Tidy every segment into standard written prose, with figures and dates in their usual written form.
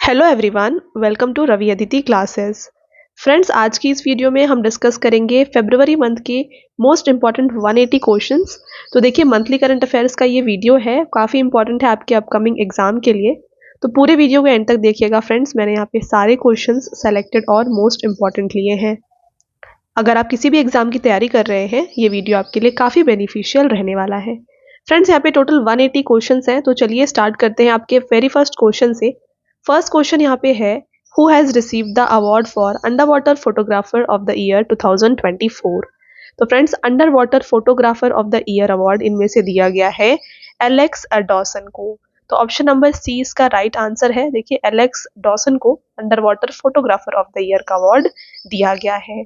Hello everyone, welcome to Ravi Aditi classes. Friends, आज की इस वीडियो में हम डिस्कस करेंगे फरवरी मंथ के मोस्ट इंपॉर्टेंट 180 क्वेश्चंस। तो देखिए, मंथली करंट अफेयर्स का ये वीडियो है, काफ़ी इंपॉर्टेंट है आपके अपकमिंग एग्जाम के लिए। तो पूरे वीडियो को एंड तक देखिएगा फ्रेंड्स। मैंने यहाँ पे सारे क्वेश्चंस सेलेक्टेड और मोस्ट इंपॉर्टेंट लिए हैं। अगर आप किसी भी एग्जाम की तैयारी कर रहे हैं, ये वीडियो आपके लिए काफ़ी बेनिफिशियल रहने वाला है। फ्रेंड्स, यहाँ पे टोटल 180 क्वेश्चंस हैं, तो चलिए स्टार्ट करते हैं आपके वेरी फर्स्ट क्वेश्चन से। फर्स्ट क्वेश्चन यहाँ पे है, who has received the award for under water photographer of the year 2024। तो friends, under water photographer of the year award इनमें से दिया गया है एलेक्स डॉसन को। तो ऑप्शन नंबर सी इसका राइट आंसर है। देखिए, एलेक्स डॉसन को under water photographer of the year का अवार्ड दिया गया है।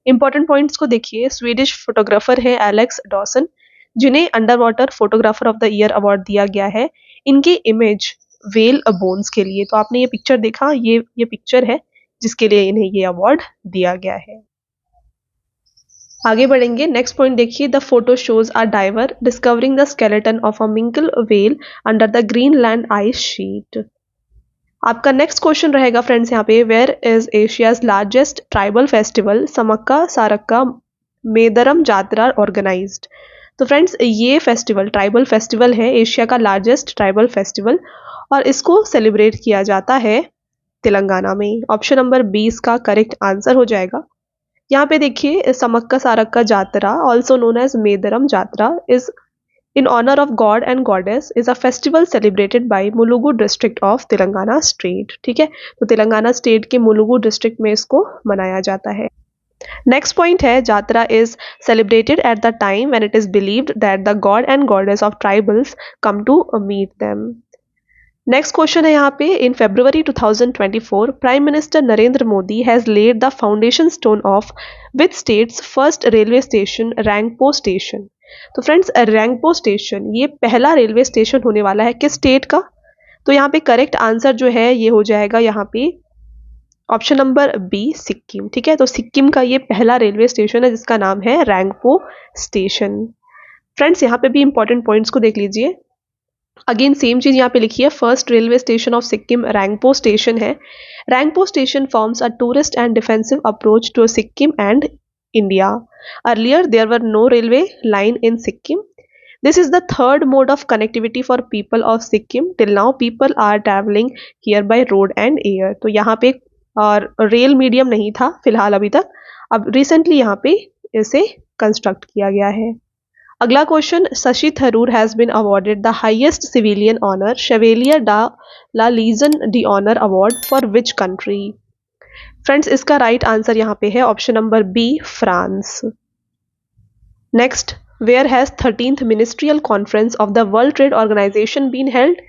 इंपॉर्टेंट पॉइंट्स को देखिए, स्वीडिश फोटोग्राफर है एलेक्स डॉसन, जिन्हें under water photographer of the year award दिया गया है इनकी इमेज वेल बोन्स के लिए। तो आपने ये पिक्चर देखा, ये पिक्चर है जिसके लिए इन्हें ये अवार्ड दिया गया है। आगे बढ़ेंगे, नेक्स्ट पॉइंट देखिए, the photo shows a diver discovering the skeleton of a minke whale under the Greenland ice sheet. आपका नेक्स्ट क्वेश्चन रहेगा फ्रेंड्स यहाँ पे, where is Asia's largest tribal festival Sammakka Sarakka Medaram jatra organized. तो फ्रेंड्स, ये फेस्टिवल ट्राइबल फेस्टिवल है, Asia का largest tribal festival, और इसको सेलिब्रेट किया जाता है तेलंगाना में। ऑप्शन नंबर 20 का करेक्ट आंसर हो जाएगा। यहाँ पे देखिए, Sammakka Sarakka jatra also known as Medaram jatra is in honor of god and goddess is a festival celebrated by Mulugu district of Telangana state. ठीक है, तो तेलंगाना स्टेट के मुलुगु डिस्ट्रिक्ट में इसको मनाया जाता है। नेक्स्ट पॉइंट है, jatra is celebrated at the time when it is believed that the god and goddess of tribals come to meet them. Next question है यहाँ पे, in February 2024 prime minister Narendra Modi has laid the foundation stone of which state's first railway station Rangpo station. तो friends, Rangpo station ये पहला railway station होने वाला है किस स्टेट का? तो यहाँ पे करेक्ट आंसर जो है ये हो जाएगा यहाँ पे ऑप्शन नंबर बी, सिक्किम। ठीक है, तो सिक्किम का ये पहला रेलवे स्टेशन है जिसका नाम है रैंगपो स्टेशन। फ्रेंड्स, यहाँ पे भी इंपॉर्टेंट पॉइंट्स को देख लीजिए। अगेन सेम चीज यहाँ पे लिखी है, first railway station of Sikkim Rangpo station है। Rangpo station forms a tourist and defensive approach to Sikkim and India. Earlier, there were no railway line in Sikkim. This is the third mode of connectivity for people of Sikkim. Till now, people are traveling here by road and air. तो यहाँ पे rail medium नहीं था फिलहाल अभी तक, अब recently यहाँ पे इसे कंस्ट्रक्ट किया गया है। अगला question, Shashi Tharoor has been awarded the highest civilian honour Chevalier de la Legion d'honneur award for which country. Friends, इसका राइट आंसर यहाँ पे है option number B, France. Next, where has 13th ministerial conference of the World Trade Organization been held.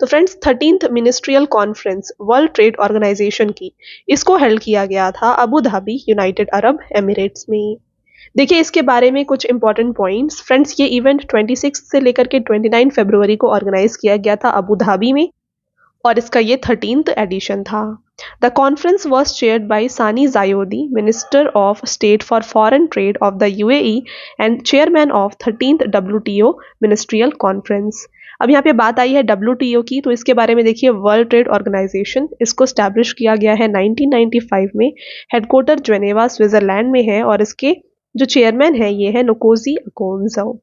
तो friends, 13th ministerial conference World Trade Organization की इसको held किया गया था Abu Dhabi, United Arab Emirates में। देखिए, इसके बारे में कुछ इंपॉर्टेंट पॉइंट्स। फ्रेंड्स, ये इवेंट 26 से लेकर के 29 फरवरी को ऑर्गेनाइज किया गया था अबू धाबी में, और इसका ये 13th एडिशन था। The conference was chaired by Thani Zeyoudi, minister of state for foreign trade of the UAE and chairman of 13th WTO ministerial conference. अब यहाँ पे बात आई है WTO की, तो इसके बारे में देखिए, वर्ल्ड ट्रेड ऑर्गेनाइजेशन इसको स्टैब्लिश किया गया है 1995 में। हेडक्वार्टर जेनेवा स्विट्जरलैंड में है, और इसके जो चेयरमैन है ये है नकोजी अकोंजो।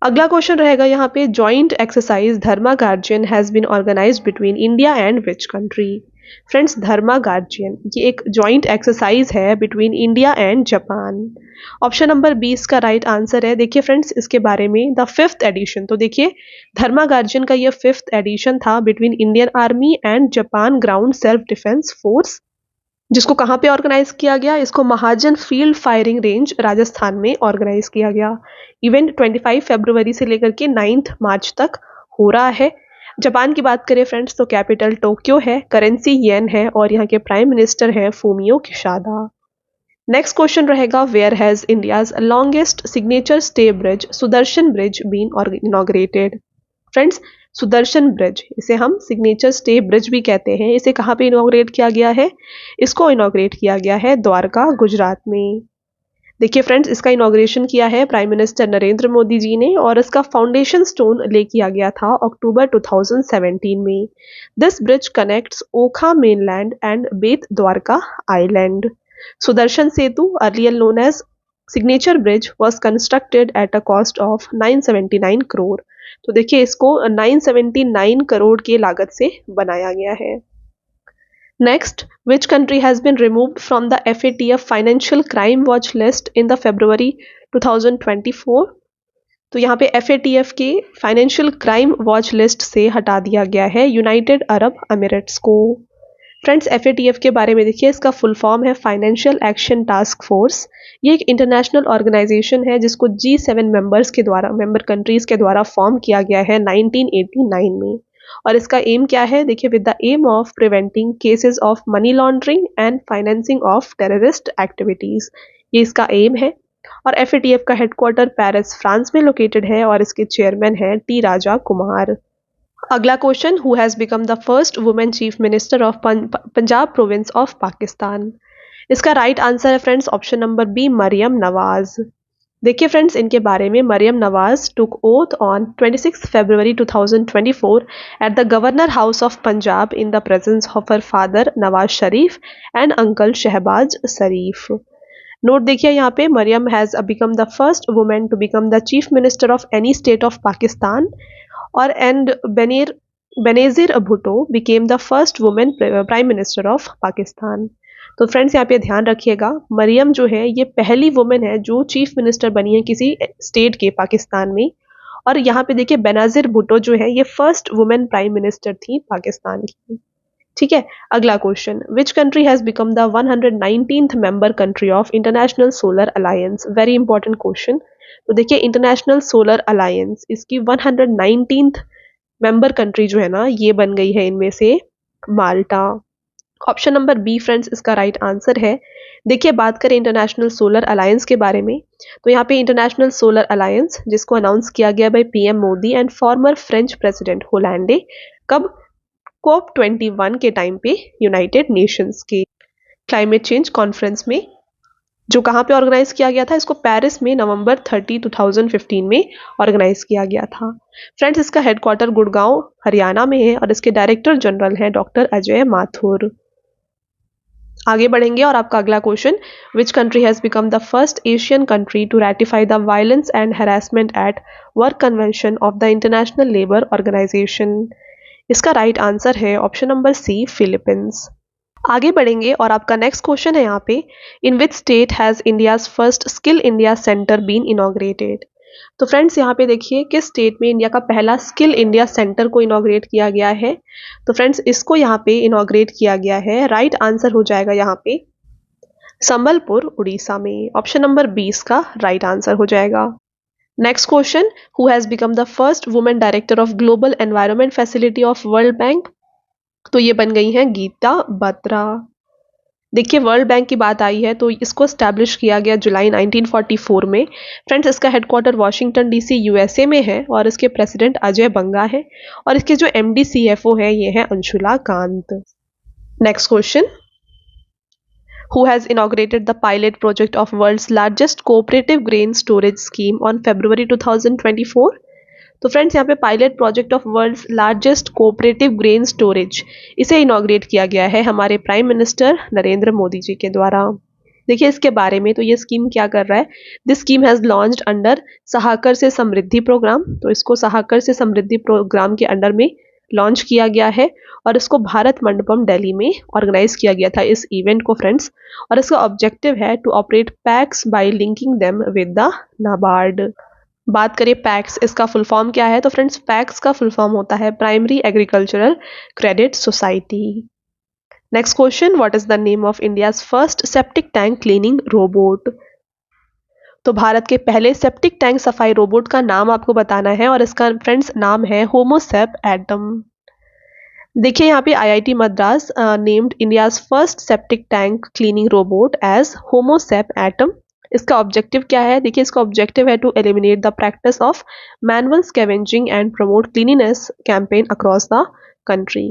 अगला क्वेश्चन रहेगा यहाँ पे, joint exercise Dharma Guardian has been organised between India and which country. Friends, Dharma Guardian ये एक जॉइंट एक्सरसाइज है between India and Japan. Option number 20 का राइट आंसर है। देखिए फ्रेंड्स, इसके बारे में द 5th एडिशन, तो देखिए धर्मा गार्जियन का ये 5th एडिशन था between Indian army and Japan ground self defence force, जिसको कहाँ पे ऑर्गेनाइज किया गया? इसको महाजन फील्ड फायरिंग रेंज राजस्थान में ऑर्गेनाइज किया गया। इवेंट 25 फरवरी से लेकर के 9 मार्च तक हो रहा है। जापान की बात करें फ्रेंड्स, तो कैपिटल टोक्यो है, करेंसी येन है, और यहाँ के प्राइम मिनिस्टर हैं फूमियो किशिदा। नेक्स्ट क्वेश्चन रहेगा, where has India's longest signature stay bridge Sudarshan bridge been inaugurated. Friends, Sudarshan bridge, इसे हम सिग्नेचर स्टे ब्रिज भी कहते हैं, इसे कहाँ पे इनॉग्रेट किया गया है? इसको इनॉग्रेट किया गया है द्वारका, गुजरात में। देखिए फ्रेंड्स, इसका इनॉग्रेशन किया है प्राइम मिनिस्टर नरेंद्र मोदी जी ने और इसका फाउंडेशन स्टोन ले किया गया था अक्टूबर 2017 में। This bridge connects Okha mainland and Beyt Dwarka island. Sudarshan Setu, earlier known as signature bridge, was constructed at a cost of 979 crore. तो देखिए इसको 979 करोड़ की लागत से बनाया गया है। Next, which country has been removed from the FATF Financial Crime Watch list in the February 2024? तो यहाँ पे FATF के फाइनेंशियल क्राइम वॉच लिस्ट से हटा दिया गया है यूनाइटेड अरब अमीरात्स को। फ्रेंड्स, FATF के बारे में देखिए, इसका फुल फॉर्म है फाइनेंशियल एक्शन टास्क फोर्स। ये एक इंटरनेशनल ऑर्गेनाइजेशन है जिसको G7 मेंबर कंट्रीज के द्वारा फॉर्म किया गया है 1989 में। और इसका एम क्या है, देखिए, with the aim of preventing cases of money laundering and financing of terrorist activities, ये इसका एम है। और FATF का हेडक्वार्टर पेरिस फ्रांस में लोकेटेड है और इसके चेयरमैन हैं टी राजा कुमार। अगला question, who has become the first women chief minister of Punjab province of Pakistan? इसका राइट आंसर है friends option number B, Maryam Nawaz. देखिए फ्रेंड्स, इनके बारे में, मरियम नवाज टुक oath on 26 February 2024 at the governor house of Punjab in the presence of her father Nawaz Sharif and uncle Shehbaz Sharif. Note देखिए यहाँ पे, Maryam has become the first women to become the chief minister of any state of Pakistan और and Benazir Bhutto became the first women prime minister of Pakistan. तो friends, यहाँ पे ध्यान रखिएगा, मरियम जो है ये पहली वुमेन है जो चीफ मिनिस्टर बनी है किसी स्टेट के पाकिस्तान में। और यहाँ पे देखिए, बेनज़ीर भुट्टो जो है ये फर्स्ट वुमेन प्राइम मिनिस्टर थी पाकिस्तान की। ठीक है, अगला question, which country has become the 119th member country of international solar alliance? Very important question. तो देखिए, इंटरनेशनल सोलर अलायंस इसकी 119th मेंबर कंट्री जो है ना, ये बन गई है इनमें से माल्टा। ऑप्शन नंबर बी फ्रेंड्स इसका राइट आंसर है। देखिए, बात करें इंटरनेशनल सोलर अलायंस के बारे में, तो यहाँ पे इंटरनेशनल सोलर अलायंस जिसको अनाउंस किया गया by PM Modi and former French president Hollande, कब? COP21 के टाइम पे यूनाइटेड नेशंस के क्लाइमेट चेंज कॉन्फ्रेंस में, जो कहाँ पे ऑर्गेनाइज किया गया था, इसको पेरिस में नवंबर 30, 2015 में ऑर्गेनाइज किया गया था। फ्रेंड्स, इसका हेडक्वार्टर गुड़गांव हरियाणा में है और इसके डायरेक्टर जनरल हैं डॉक्टर अजय माथुर। आगे बढ़ेंगे और आपका अगला question, which country has become the first Asian country to ratify the violence and harassment at work convention of the International Labour Organization? इसका राइट आंसर है ऑप्शन नंबर सी, फिलीपींस। आगे बढ़ेंगे और आपका नेक्स्ट क्वेश्चन है यहाँ पे, in which state has India's first Skill India Centre been inaugurated? तो फ्रेंड्स, यहाँ पे देखिए किस स्टेट में इंडिया का पहला स्किल इंडिया सेंटर को इनॉग्रेट किया गया है। तो फ्रेंड्स, इसको यहाँ पे इनॉग्रेट किया गया है, राइट आंसर हो जाएगा यहाँ पे संबलपुर उड़ीसा में। ऑप्शन नंबर 20 का राइट आंसर हो जाएगा। Next question, who has become the first women director of global environment facility of world bank? तो ये बन गई हैं गीता बत्रा। देखिए, वर्ल्ड बैंक की बात आई है तो इसको स्टैब्लिश किया गया जुलाई 1944 में। फ्रेंड्स, इसका हेडक्वार्टर वाशिंगटन DC USA में है और इसके प्रेसिडेंट अजय बंगा है और इसके जो MD CFO है ये है Anshula Kant. Next question, who has inaugurated the pilot project of world's largest cooperative grain storage scheme on February 2024? तो फ्रेंड्स, यहाँ पे pilot project of world's largest cooperative grain storage, इसे इनॉग्रेट किया गया है हमारे प्राइम मिनिस्टर नरेंद्र मोदी जी के द्वारा। देखिए इसके बारे में, तो ये स्कीम क्या कर रहा है, this scheme has launched under Sahakar se Samriddhi programme. तो इसको सहाकर से समृद्धि प्रोग्राम के अंडर में लॉन्च किया गया है और इसको भारत मंडपम दिल्ली में ऑर्गेनाइज किया गया था इस इवेंट को फ्रेंड्स। और इसका ऑब्जेक्टिव है to operate PACS by linking them with the NABARD. बात करें पैक्स, इसका फुल फॉर्म क्या है, तो फ्रेंड्स पैक्स का फुल फॉर्म होता है primary agricultural credit society. Next question, what is the name of India's first septic tank cleaning robot? तो भारत के पहले सेप्टिक टैंक सफाई रोबोट का नाम आपको बताना है और इसका फ्रेंड्स नाम है होमोसेप एटम। देखिए यहाँ पे IIT Madras named India's first septic tank cleaning robot as HomoSEP Atom. इसका ऑब्जेक्टिव क्या है, देखिए इसका ऑब्जेक्टिव है to eliminate the practice of manual scavenging and promote cleanliness campaign across the country.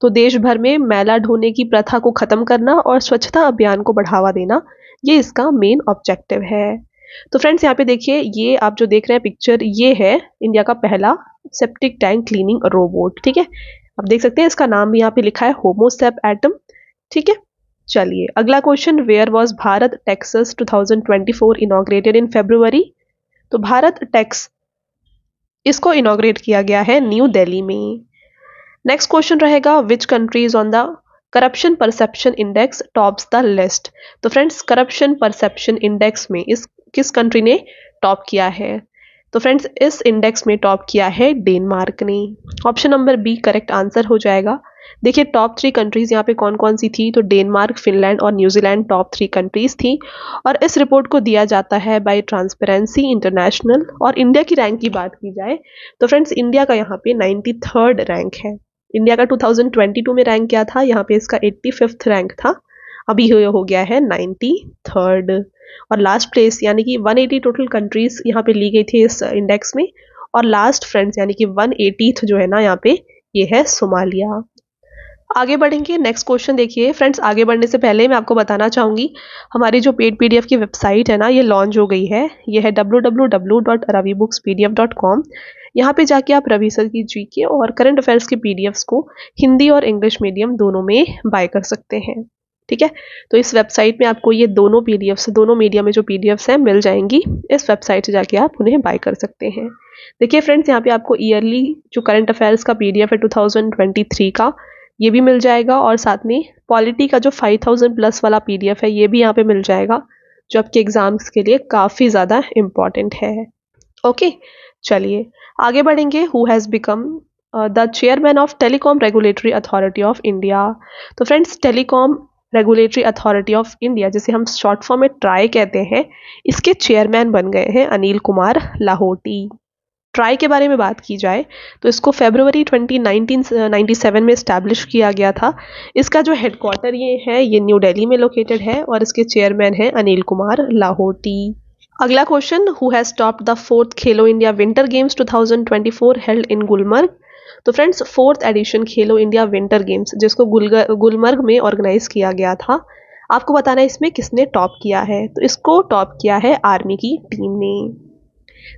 तो देश भर में मैला ढोने की प्रथा को खत्म करना और स्वच्छता अभियान को बढ़ावा देना, ये इसका मेन ऑब्जेक्टिव है। तो फ्रेंड्स यहाँ पे देखिए, ये आप जो देख रहे हैं पिक्चर, ये है इंडिया का पहला सेप्टिक टैंक क्लीनिंग रोबोट। ठीक है, आप देख सकते हैं इसका नाम भी यहाँ पे लिखा है, होमोसेप एटम। ठीक है, चलिए अगला question, where was Bharat Tex 2024 inaugurated in February. तो भारत टेक्स, इसको इनॉग्रेट किया गया है न्यू दिल्ली में। नेक्स्ट क्वेश्चन रहेगा, which countries on the corruption perception index tops the list. तो फ्रेंड्स, करप्शन परसेप्शन इंडेक्स में इस किस कंट्री ने टॉप किया है। तो फ्रेंड्स, इस इंडेक्स में टॉप किया है डेनमार्क ने। Option number B correct answer हो जाएगा। देखिए टॉप 3 कंट्रीज यहाँ पे कौन कौन सी थी, तो डेनमार्क, फिनलैंड और न्यूजीलैंड टॉप 3 कंट्रीज थी। और इस रिपोर्ट को दिया जाता है बाय ट्रांसपेरेंसी इंटरनेशनल। और इंडिया की रैंक की बात की जाए तो फ्रेंड्स, इंडिया का यहाँ पे 93rd रैंक है। इंडिया का 2022 में रैंक क्या था, यहाँ पे इसका 85th रैंक था, अभी हो गया है 93rd। और लास्ट प्लेस यानी कि 180 टोटल कंट्रीज यहाँ पे ली गई थी इस इंडेक्स में। और लास्ट फ्रेंड्स यानी कि 180th जो है ना यहाँ पे, ये है सोमालिया। आगे बढ़ेंगे, नेक्स्ट क्वेश्चन देखिए फ्रेंड्स। आगे बढ़ने से पहले मैं आपको बताना चाहूँगी, हमारी जो पेड पीडीएफ की वेबसाइट है ना, ये लॉन्च हो गई है। ये है www.ravibookspdf.com। यहाँ पे जाके आप रवि सर की जीके और करंट अफेयर्स की पीडीएफ्स को हिंदी और इंग्लिश मीडियम दोनों में बाय कर सकते हैं। ठीक है, तो इस वेबसाइट में आपको ये दोनों पीडीएफ्स, दोनों मीडियम में जो पीडीएफ्स हैं मिल जाएंगी। इस वेबसाइट से जाके आप उन्हें बाय कर सकते हैं। देखिए फ्रेंड्स, यहाँ पे आपको ईयरली जो करंट अफेयर्स का पीडीएफ है 2023 का, ये भी मिल जाएगा। और साथ में पॉलिटी का जो 5000 प्लस वाला पीडीएफ है, ये भी यहाँ पे मिल जाएगा, जो आपके एग्जाम्स के लिए काफ़ी ज़्यादा इम्पॉर्टेंट है। ओके, चलिए आगे बढ़ेंगे। Who has become the chairman of Telecom Regulatory Authority of India. तो friends, Telecom Regulatory Authority of India, जिसे हम शॉर्ट फॉर्म में ट्राई कहते हैं, इसके चेयरमैन बन गए हैं अनिल कुमार लाहोटी। ट्राई के बारे में बात की जाए तो इसको फरवरी 1997 में इस्टेब्लिश किया गया था। इसका जो हेडक्वार्टर ये है, ये न्यू दिल्ली में लोकेटेड है और इसके चेयरमैन हैं अनिल कुमार लाहोटी। अगला question, who has topped the 4th Khelo India winter games 2024 held in Gulmarg. तो फ्रेंड्स, 4th एडिशन खेलो इंडिया विंटर गेम्स, जिसको गुलमर्ग में ऑर्गेनाइज किया गया था, आपको बताना है इसमें किसने टॉप किया है। तो इसको टॉप किया है आर्मी की टीम ने।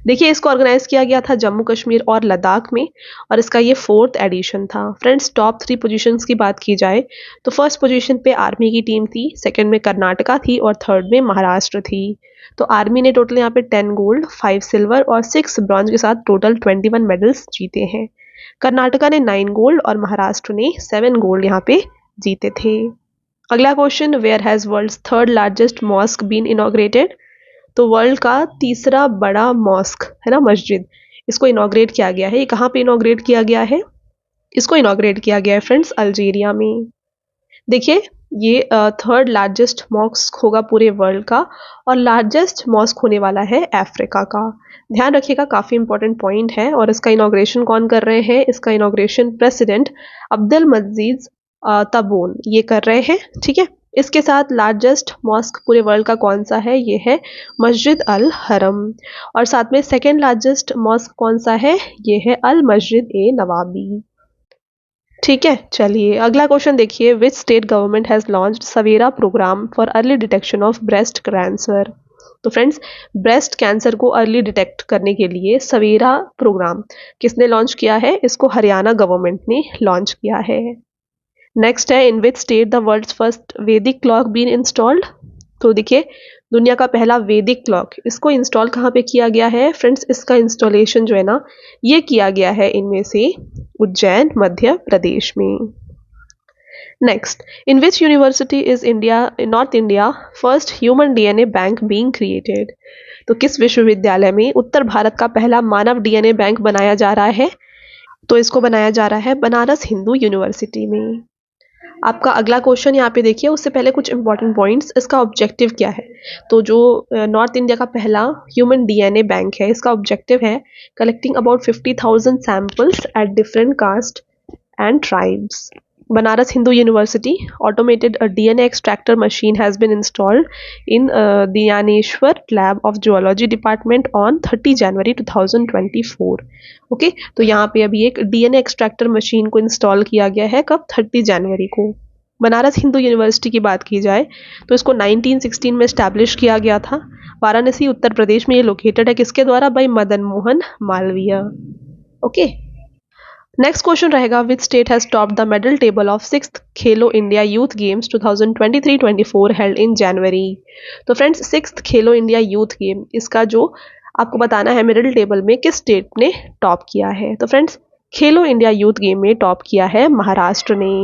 देखिए, इसको ऑर्गेनाइज किया गया था जम्मू कश्मीर और लद्दाख में और इसका ये 4th एडिशन था। फ्रेंड्स, टॉप 3 पोजीशंस की बात की जाए तो फर्स्ट पोजीशन पे आर्मी की टीम थी, सेकंड में कर्नाटका थी और थर्ड में महाराष्ट्र थी। तो आर्मी ने टोटल यहाँ पे 10 गोल्ड, 5 सिल्वर और 6 ब्रॉन्ज के साथ टोटल 21 मेडल्स जीते हैं। कर्नाटका ने 9 गोल्ड और महाराष्ट्र ने 7 गोल्ड यहाँ पे जीते थे। अगला question, where has world's 3rd largest mosque been inaugurated. तो वर्ल्ड का तीसरा बड़ा मॉस्क है ना, मस्जिद, इसको इनॉग्रेट किया गया है। ये कहाँ पे इनॉग्रेट किया गया है, इसको इनॉग्रेट किया गया है फ्रेंड्स अल्जीरिया में। देखिए, ये 3rd लार्जेस्ट मॉस्क होगा पूरे वर्ल्ड का और लार्जेस्ट मॉस्क होने वाला है अफ्रीका का। ध्यान रखिएगा, काफ़ी इंपॉर्टेंट पॉइंट है। और इसका इनॉग्रेशन कौन कर रहे हैं, इसका इनॉग्रेशन प्रेसिडेंट अब्दुल मजीद तबून ये कर रहे हैं। ठीक है, इसके साथ लार्जेस्ट मॉस्क पूरे वर्ल्ड का कौन सा है, ये है मस्जिद अल हरम। और साथ में सेकेंड लार्जेस्ट मॉस्क कौन सा है, ये है अल मस्जिद ए नवाबी। ठीक है, चलिए अगला क्वेश्चन देखिए, which state government has launched Savera programme for early detection of breast cancer. तो फ्रेंड्स, ब्रेस्ट कैंसर को अर्ली डिटेक्ट करने के लिए सवेरा प्रोग्राम किसने लॉन्च किया है, इसको हरियाणा गवर्नमेंट ने लॉन्च किया है। नेक्स्ट है, in which state the world's first Vedic clock been installed. तो देखिए, दुनिया का पहला वैदिक क्लॉक, इसको इंस्टॉल कहाँ पे किया गया है फ्रेंड्स, इसका इंस्टॉलेशन जो है ना, ये किया गया है इनमें से उज्जैन मध्य प्रदेश में। Next, in which university is India north India first human DNA bank being created. तो किस विश्वविद्यालय में उत्तर भारत का पहला मानव डीएनए बैंक बनाया जा रहा है, तो इसको बनाया जा रहा है बनारस हिंदू यूनिवर्सिटी में। आपका अगला क्वेश्चन यहाँ पे देखिए, उससे पहले कुछ इंपॉर्टेंट पॉइंट्स, इसका ऑब्जेक्टिव क्या है। तो जो नॉर्थ इंडिया का पहला ह्यूमन डीएनए बैंक है, इसका ऑब्जेक्टिव है collecting about 50,000 samples at different caste and tribes. Banaras Hindu University, automated DNA extractor machine has been installed in Dhyaneshwar Lab of Zoology Department on 30 January 2024. Okay, तो यहाँ पे अभी एक DNA extractor machine को install किया गया है, कब? 30 जनवरी को। बनारस हिंदू यूनिवर्सिटी की बात की जाए तो इसको 1916 में स्टैब्लिश किया गया था। वाराणसी उत्तर प्रदेश में ये लोकेटेड है, किसके द्वारा? By Madan Mohan Malviya. Okay, next question रहेगा, which state has top the medal table of 6th Khelo India youth games 2023-24 held in January. तो friends 6th Khelo India youth game, इसका जो आपको बताना है मेडल टेबल में किस स्टेट ने टॉप किया है। तो फ्रेंड्स खेलो इंडिया यूथ गेम में टॉप किया है महाराष्ट्र ने।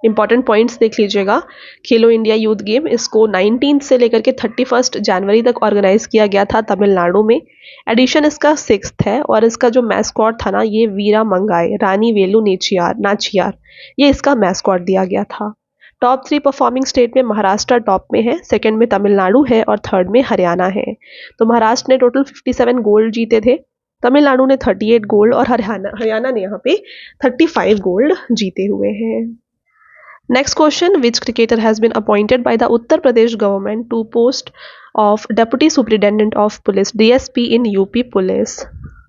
इंपॉर्टेंट पॉइंट्स देख लीजिएगा। खेलो इंडिया यूथ गेम इसको 19 से लेकर के 31 जनवरी तक ऑर्गेनाइज किया गया था तमिलनाडु में। एडिशन इसका 6th है और इसका जो मैस्कॉट था ना, ये वीरा मंगाई रानी वेलु नाचियार, ये इसका मैस्कॉट दिया गया था। टॉप 3 परफॉर्मिंग स्टेट में महाराष्ट्र टॉप में है, सेकंड में तमिलनाडु है और थर्ड में हरियाणा है। तो महाराष्ट्र ने टोटल 57 गोल्ड जीते थे, तमिलनाडु ने 38 गोल्ड और हरियाणा ने यहाँ पे 35 गोल्ड जीते हुए हैं। Next question, which cricketer has been appointed by the Uttar Pradesh government to post of Deputy Superintendent of Police DSP in UP Police?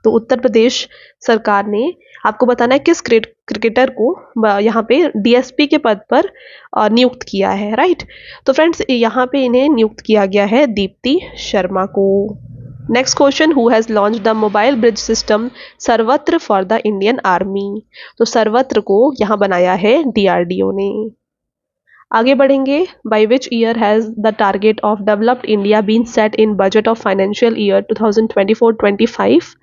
तो उत्तर प्रदेश सरकार ने आपको बताना है किस क्रिकेटर को यहाँ पे डीएसपी के पद पर नियुक्त किया है, राइट। तो फ्रेंड्स यहाँ पे इन्हें नियुक्त किया गया है दीप्ति शर्मा को। Next question, who has launch the mobile bridge system सर्वत्र फॉर द इंडियन आर्मी? तो सर्वत्र को यहाँ बनाया है डीआरडीओ ने। आगे बढ़ेंगे, by which year has the target of developed India been set in budget of financial year 2024-25?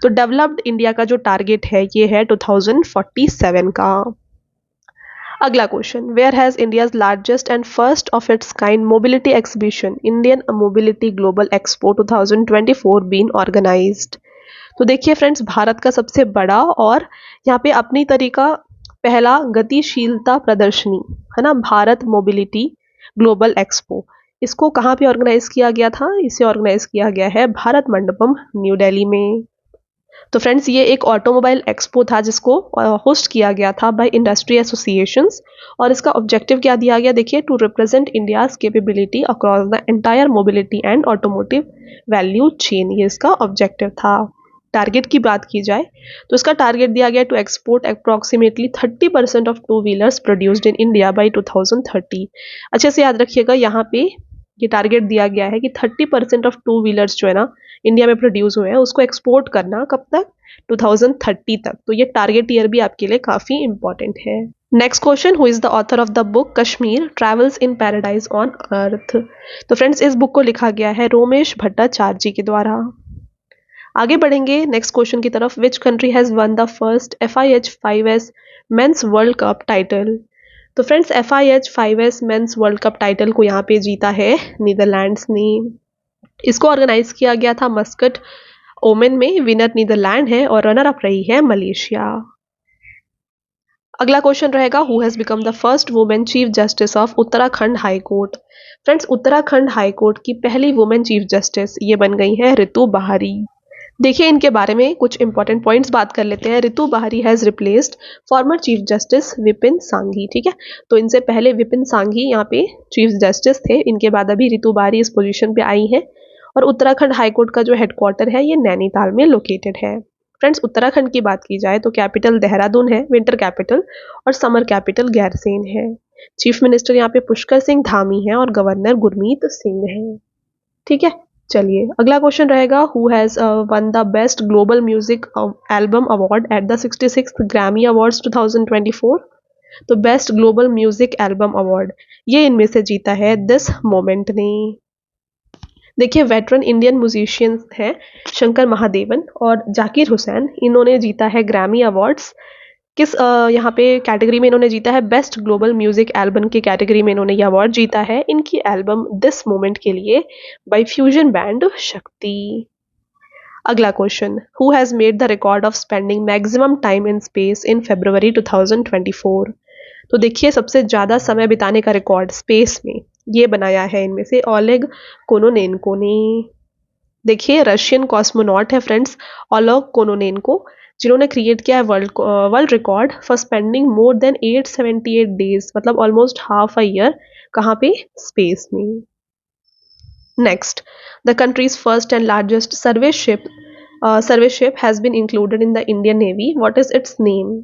तो डेवलप्ड इंडिया का जो टारगेट है ये है 2047 का। अगला question, where has India's largest and first of its kind mobility exhibition Indian mobility global expo 2024 been organised? तो देखिए फ्रेंड्स, भारत का सबसे बड़ा और यहाँ पे अपनी तरीका पहला गतिशीलता प्रदर्शनी है ना, भारत मोबिलिटी ग्लोबल एक्सपो, इसको कहाँ पे ऑर्गेनाइज किया गया था? इसे ऑर्गेनाइज किया गया है भारत मंडपम न्यू दिल्ली में। तो फ्रेंड्स ये एक ऑटोमोबाइल एक्सपो था जिसको होस्ट किया गया था बाय इंडस्ट्री एसोसिएशंस, और इसका ऑब्जेक्टिव क्या दिया गया? देखिए, to represent India's capability across the entire mobility and automotive value chain, ये इसका ऑब्जेक्टिव था। टारगेट की बात की जाए तो इसका टारगेट दिया गया to export approximately 30% of two wheelers produced in India by 2030। अच्छे से याद रखिएगा, यहाँ पे ये टारगेट दिया गया है कि 30% ऑफ टू व्हीलर्स जो है ना इंडिया में प्रोड्यूस हुए हैं उसको एक्सपोर्ट करना कब तक? 2030 तक। तो ये टारगेट ईयर भी आपके लिए काफ़ी इंपॉर्टेंट है। Next question, who is the author of the book Kashmir travels in paradise on earth? तो फ्रेंड्स इस बुक को लिखा गया है रोमेश भट्टाचार्य जी के द्वारा। आगे बढ़ेंगे नेक्स्ट क्वेश्चन की तरफ, which country has won the first FIH 5S men's world cup title? तो friends FIH 5S men's world cup title को यहाँ पे जीता है नीदरलैंड्स ने। इसको ऑर्गेनाइज किया गया था मस्कट ओमन में, विनर नीदरलैंड है और रनर अप रही है मलेशिया। अगला क्वेश्चन रहेगा, who has become the first women chief justice of Uttarakhand high court? Friends Uttarakhand high court की पहली वुमेन चीफ जस्टिस ये बन गई है ऋतु बहारी। देखिए इनके बारे में कुछ इंपॉर्टेंट पॉइंट्स बात कर लेते हैं। ऋतु बहारी has replaced former chief justice Vipin Sanghi, ठीक है। तो इनसे पहले विपिन सांघी यहाँ पे चीफ जस्टिस थे, इनके बाद अभी ऋतु बहारी इस पोजीशन पे आई हैं। और उत्तराखंड हाईकोर्ट का जो हेडक्वार्टर है ये नैनीताल में लोकेटेड है। फ्रेंड्स उत्तराखंड की बात की जाए तो कैपिटल देहरादून है विंटर कैपिटल, और समर कैपिटल गैरसेन है। चीफ मिनिस्टर यहाँ पे पुष्कर सिंह धामी है और गवर्नर गुरमीत सिंह है, ठीक है। चलिए अगला क्वेश्चन रहेगा, who has won the best global music album award at the 66th Grammy awards 2024? तो best global music album award ये इनमें से जीता है दिस मोमेंट ने। देखिए वेटरन इंडियन म्यूजिशियंस हैं शंकर महादेवन और जाकिर हुसैन, इन्होंने जीता है ग्रैमी अवार्ड्स। किस यहाँ पे कैटेगरी में इन्होंने जीता है? बेस्ट ग्लोबल म्यूजिक एल्बम की कैटेगरी में इन्होंने ये अवार्ड जीता है इनकी एल्बम दिस मोमेंट के लिए बाय फ्यूजन बैंड शक्ति। अगला question, who has made the record of spending maximum time in space in February 2024? तो देखिए सबसे ज़्यादा समय बिताने का रिकॉर्ड स्पेस में ये बनाया है इनमें से ओलेग कोनोनेनको ने। देखिए रशियन कॉस्मोनॉट है फ्रेंड्स ओलेग कोनोनेनको, जिन्होंने क्रिएट किया है world record for spending more than 878 days, मतलब ऑलमोस्ट हाफ अ ईयर, कहाँ पे, स्पेस में। Next, the country's first and largest survey ship has been included in the Indian navy, what is its name.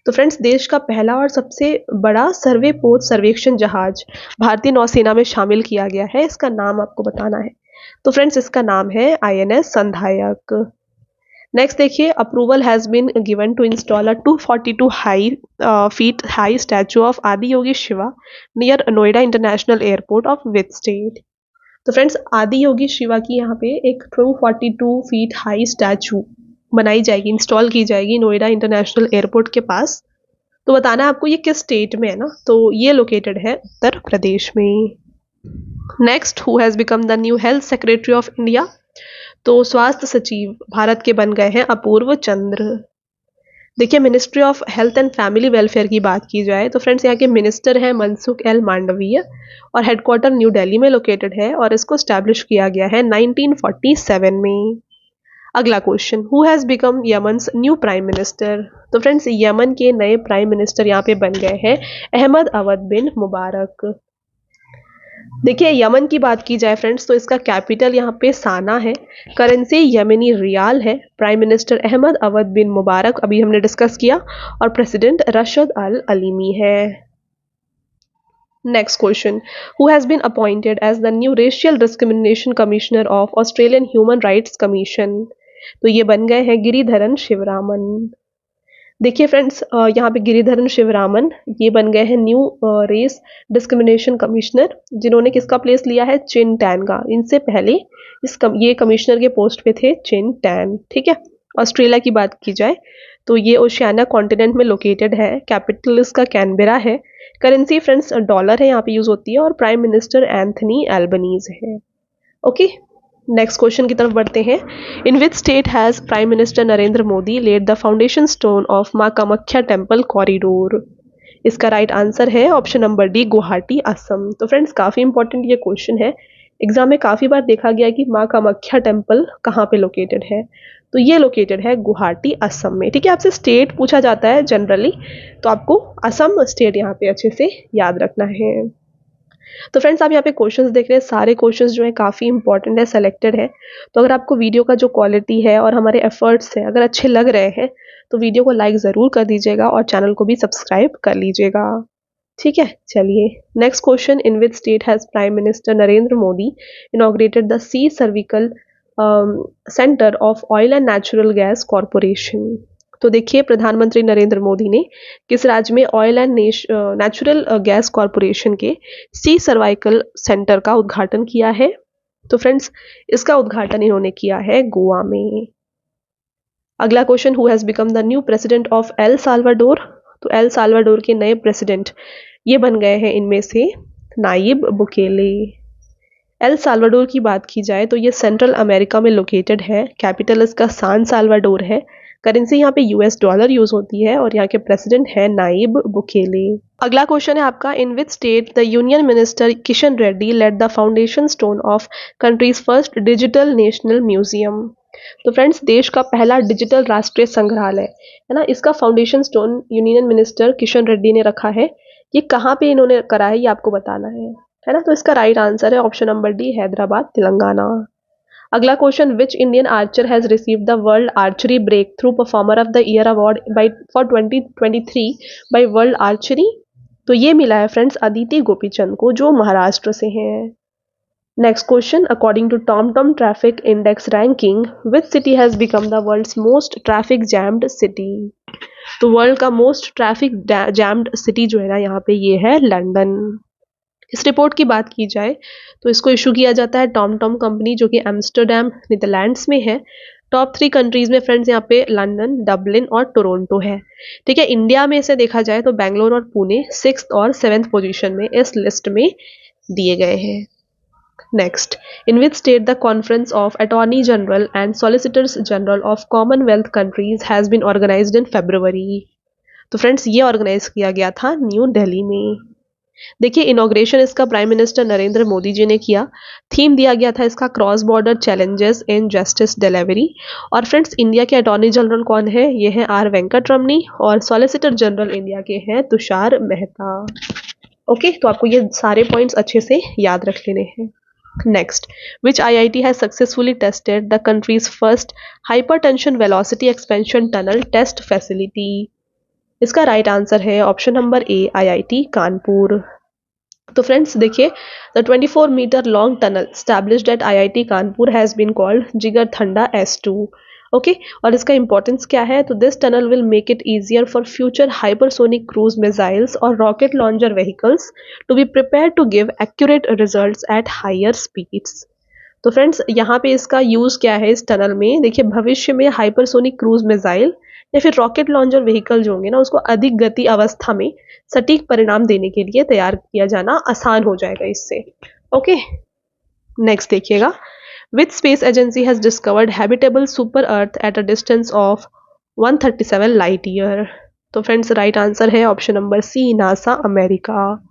तो friends, देश का पहला और सबसे बड़ा सर्वे पोत सर्वेक्षण जहाज भारतीय नौसेना में शामिल किया गया है, इसका नाम आपको बताना है। तो फ्रेंड्स, इसका नाम है INS संधायक। नेक्स्ट देखिए, approval has been given to install a 242 feet high statue of Adi Yogi Shiva near Noida international airport of which state. तो फ्रेंड्स, आदि योगी शिवा की यहाँ पे एक 242 फीट हाई स्टैचू बनाई जाएगी, इंस्टॉल की जाएगी नोएडा इंटरनेशनल एयरपोर्ट के पास। तो बताना है आपको ये किस स्टेट में है ना, तो ये लोकेटेड है उत्तर प्रदेश में। Next, who has become the new health secretary of India. तो स्वास्थ्य सचिव भारत के बन गए हैं अपूर्व चंद्र। देखिए, ministry of health and family welfare की बात की जाए तो फ्रेंड्स, यहाँ के मिनिस्टर हैं मनसुख एल मांडवीय और हेडक्वार्टर न्यू दिल्ली में लोकेटेड है और इसको स्टैब्लिश किया गया है 1947 में। अगला question, who has become Yemen's new prime minister. तो फ्रेंड्स, यमन के नए प्राइम मिनिस्टर यहाँ पे बन गए हैं अहमद अवद बिन मुबारक। देखिए, यमन की बात की जाए फ्रेंड्स तो इसका कैपिटल यहाँ पे साना है, करेंसी यमनी रियाल है, prime minister Ahmed Awad bin Mubarak अभी हमने डिस्कस किया, और प्रेसिडेंट रशद अल अलीमी है। Next question, who has been appointed as the new racial discrimination commissioner of Australian Human Rights Commission. तो ये बन गए हैं गिरिधरन शिवरामन। देखिए फ्रेंड्स, यहाँ पे गिरिधरन शिवरामन ये बन गए हैं न्यू रेस डिस्क्रिमिनेशन कमिश्नर, जिन्होंने किसका प्लेस लिया है, चिन टैन का। इनसे पहले ये कमिश्नर के पोस्ट पे थे चिन टैन। ठीक है, ऑस्ट्रेलिया की बात की जाए तो ये ओशियाना कॉन्टिनेंट में लोकेटेड है, कैपिटल इसका कैनबेरा है, करेंसी फ्रेंड्स डॉलर है, यहाँ पे यूज होती है, और प्राइम मिनिस्टर एंथनी एल्बनीज है। ओके, नेक्स्ट क्वेश्चन की तरफ बढ़ते हैं। In which state has prime minister Narendra Modi led the foundation stone of Maa Kamakhya temple corridor. इसका राइट आंसर है option number D, Guwahati Assam. तो फ्रेंड्स, काफ़ी इंपॉर्टेंट ये क्वेश्चन है, एग्जाम में काफ़ी बार देखा गया कि माँ कामाख्या टेम्पल कहाँ पे लोकेटेड है, तो ये लोकेटेड है गुवाहाटी असम में। ठीक है, आपसे स्टेट पूछा जाता है जनरली, तो आपको असम स्टेट यहाँ पे अच्छे से याद रखना है। तो फ्रेंड्स, आप यहाँ पे क्वेश्चंस देख रहे हैं, सारे क्वेश्चंस जो है काफ़ी इंपॉर्टेंट है, सेलेक्टेड है। तो अगर आपको वीडियो का जो क्वालिटी है और हमारे एफर्ट्स हैं अगर अच्छे लग रहे हैं तो वीडियो को लाइक ज़रूर कर दीजिएगा और चैनल को भी सब्सक्राइब कर लीजिएगा। ठीक है, चलिए next question, in which state has prime minister Narendra Modi inaugurated the sea survival centre of Oil and Natural Gas Corporation. तो देखिए, प्रधानमंत्री नरेंद्र मोदी ने किस राज्य में Oil and Natural Gas Corporation के सी सर्वाइकल सेंटर का उद्घाटन किया है। तो फ्रेंड्स, इसका उद्घाटन इन्होंने किया है गोवा में। अगला question, who has become the new president of El Salvador. तो एल साल्वाडोर के नए प्रेसिडेंट ये बन गए हैं इनमें से नायिब बुकेले। एल साल्वाडोर की बात की जाए तो ये सेंट्रल अमेरिका में लोकेटेड है, कैपिटल इसका सान साल्वाडोर है, करेंसी यहाँ पे US डॉलर यूज होती है, और यहाँ के प्रेसिडेंट है नायिब बुकेले। अगला क्वेश्चन है आपका, in which state the union minister Kishan Reddy led the foundation stone of country's first digital national museum. तो फ्रेंड्स, देश का पहला डिजिटल राष्ट्रीय संग्रहालय है ना, इसका foundation stone union minister Kishan Reddy ने रखा है। ये कहाँ पे इन्होंने करा है, ये आपको बताना है ना। तो इसका राइट आंसर है option number D, Hyderabad Telangana. अगला question, which Indian archer has received the world archery breakthrough performer of the year award for 2023 by world archery. तो ये मिला है फ्रेंड्स अदिति गोपीचंद को, जो महाराष्ट्र से हैं। Next question, according to TomTom traffic index ranking which city has become the world's most traffic jammed city. तो world का मोस्ट ट्रैफिक जैम्ड सिटी जो है ना यहाँ पे, ये है लंदन। इस रिपोर्ट की बात की जाए तो इसको इशू किया जाता है टॉम कंपनी, जो कि एम्स्टर्डम नीदरलैंड्स में है। टॉप 3 कंट्रीज में फ्रेंड्स यहाँ पे लंदन, डबलिन और टोरंटो है। ठीक है, इंडिया में इसे देखा जाए तो बेंगलोर और पुणे 6th और 7th पोजीशन में इस लिस्ट में दिए गए हैं। Next, in which state the conference of attorney general and solicitors general of commonwealth countries has been organised in February. तो फ्रेंड्स, ये ऑर्गेनाइज किया गया था न्यू दिल्ली में। देखिए इनॉग्रेशन इसका प्राइम मिनिस्टर नरेंद्र मोदी जी ने किया। थीम दिया गया था इसका cross border challenges in justice delivery. और फ्रेंड्स इंडिया के अटॉर्नी जनरल कौन है, ये है आर वेंकट रमनी, और सॉलिसिटर जनरल इंडिया के हैं तुषार मेहता। ओके, तो आपको ये सारे पॉइंट्स अच्छे से याद रख लेने हैं। Next, which IIT has successfully tested the country's first hypertension velocity expansion tunnel test facility. इसका राइट आंसर है option number A, IIT Kanpur. तो फ्रेंड्स देखिए, द 24-मीटर long tunnel established at IIT Kanpur has been called Jigarthanda S2। Okay, और इसका importance क्या है, तो this tunnel will make it easier for future hypersonic cruise missiles और rocket launcher vehicles to be prepare to give accurate results at higher speeds. तो friends यहाँ पे इसका यूज़ क्या है इस टनल में, देखिए भविष्य में हाइपरसोनिक क्रूज मिसाइल या फिर रॉकेट लॉन्चर व्हीकल जो होंगे ना, उसको अधिक गति अवस्था में सटीक परिणाम देने के लिए तैयार किया जाना आसान हो जाएगा इससे। ओके, नेक्स्ट देखिएगा, which space agency has discovered habitable super earth at a distance of 137 light year. तो फ्रेंड्स राइट आंसर है option number C, NASA America.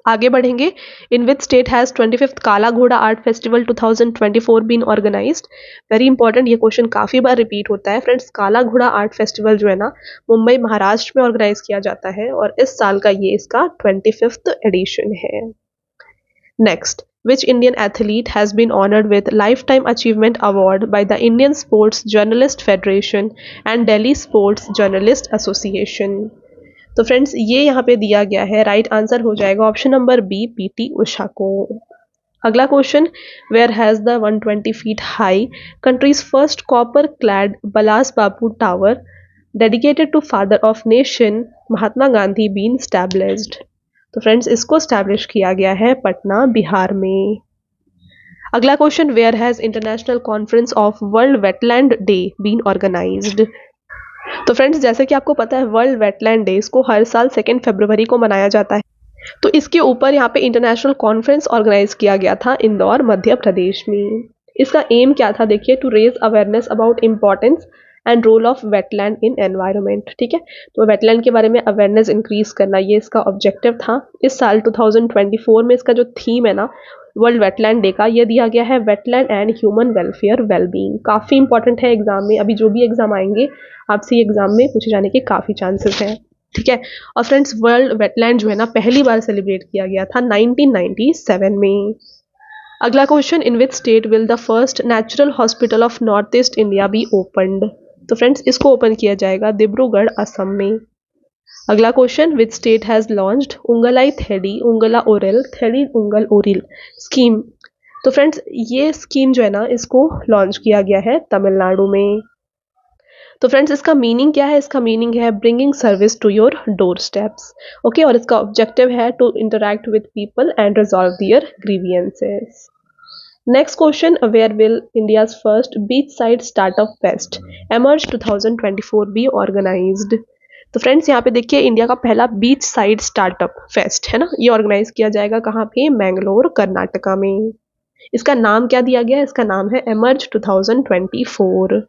आगे बढ़ेंगे, in which state has 25th Kala Ghoda art festival 2024 been organised. Very important, ये question काफी बार repeat होता है friends. काला घोड़ा आर्ट फेस्टिवल जो है ना, मुंबई महाराष्ट्र में ऑर्गेनाइज किया जाता है और इस साल का ये इसका 25th एडिशन है। Next, which Indian athlete has been honored with Lifetime Achievement Award by the Indian Sports Journalist Federation and Delhi Sports Journalist Association। तो फ्रेंड्स ये यहाँ पे दिया गया है, राइट आंसर हो जाएगा option number B, PT Usha को। अगला question, where has the 120 feet high country's first copper clad बलास Bapu tower dedicated to father of nation Mahatma Gandhi been established. तो फ्रेंड्स इसको स्टैब्लिश किया गया है पटना, बिहार में। अगला question, where has international conference of world wetland day been organised. तो friends जैसे कि आपको पता है, वर्ल्ड वेटलैंड डे इसको हर साल 2 फरवरी को मनाया जाता है। तो इसके ऊपर यहाँ पे इंटरनेशनल कॉन्फ्रेंस ऑर्गेनाइज किया गया था इंदौर, मध्य प्रदेश में। इसका एम क्या था, देखिए, to raise awareness about importance and role of wetland in environment. ठीक है, तो वेटलैंड के बारे में अवेयरनेस इंक्रीज करना, ये इसका ऑब्जेक्टिव था। इस साल 2024 में इसका जो थीम है ना वर्ल्ड वेटलैंड डे का, ये दिया गया है wetland and human welfare wellbeing. काफ़ी इंपॉर्टेंट है एग्जाम में, अभी जो भी एग्जाम आएंगे आपसे ये एग्जाम में पूछे जाने के काफ़ी चांसेस हैं। ठीक है, और फ्रेंड्स वर्ल्ड वेटलैंड जो है ना पहली बार सेलिब्रेट किया गया था 1997 में। अगला question, in which state will the first natural hospital of north east India be opened. तो फ्रेंड्स इसको ओपन किया जाएगा डिब्रूगढ़, असम में। अगला question, which state has launched Ungalai Thedi Ungal Ooril Thedi Ungal Ooril scheme. तो फ्रेंड्स ये स्कीम जो है ना इसको लॉन्च किया गया है तमिलनाडु में। तो फ्रेंड्स इसका मीनिंग क्या है, इसका मीनिंग है bringing service to your doorsteps. Okay, और इसका ऑब्जेक्टिव है to interact with people and resolve their grievances. Next question, where will India's first beach side startup fest emerge 2024 be organised. तो friends यहाँ पे देखिए India का पहला बीच side startup fest है ना, ये ऑर्गेनाइज किया जाएगा कहाँ पे, मैंगलोर, कर्नाटका में। इसका नाम क्या दिया गया है, इसका नाम है एमर्ज 2024।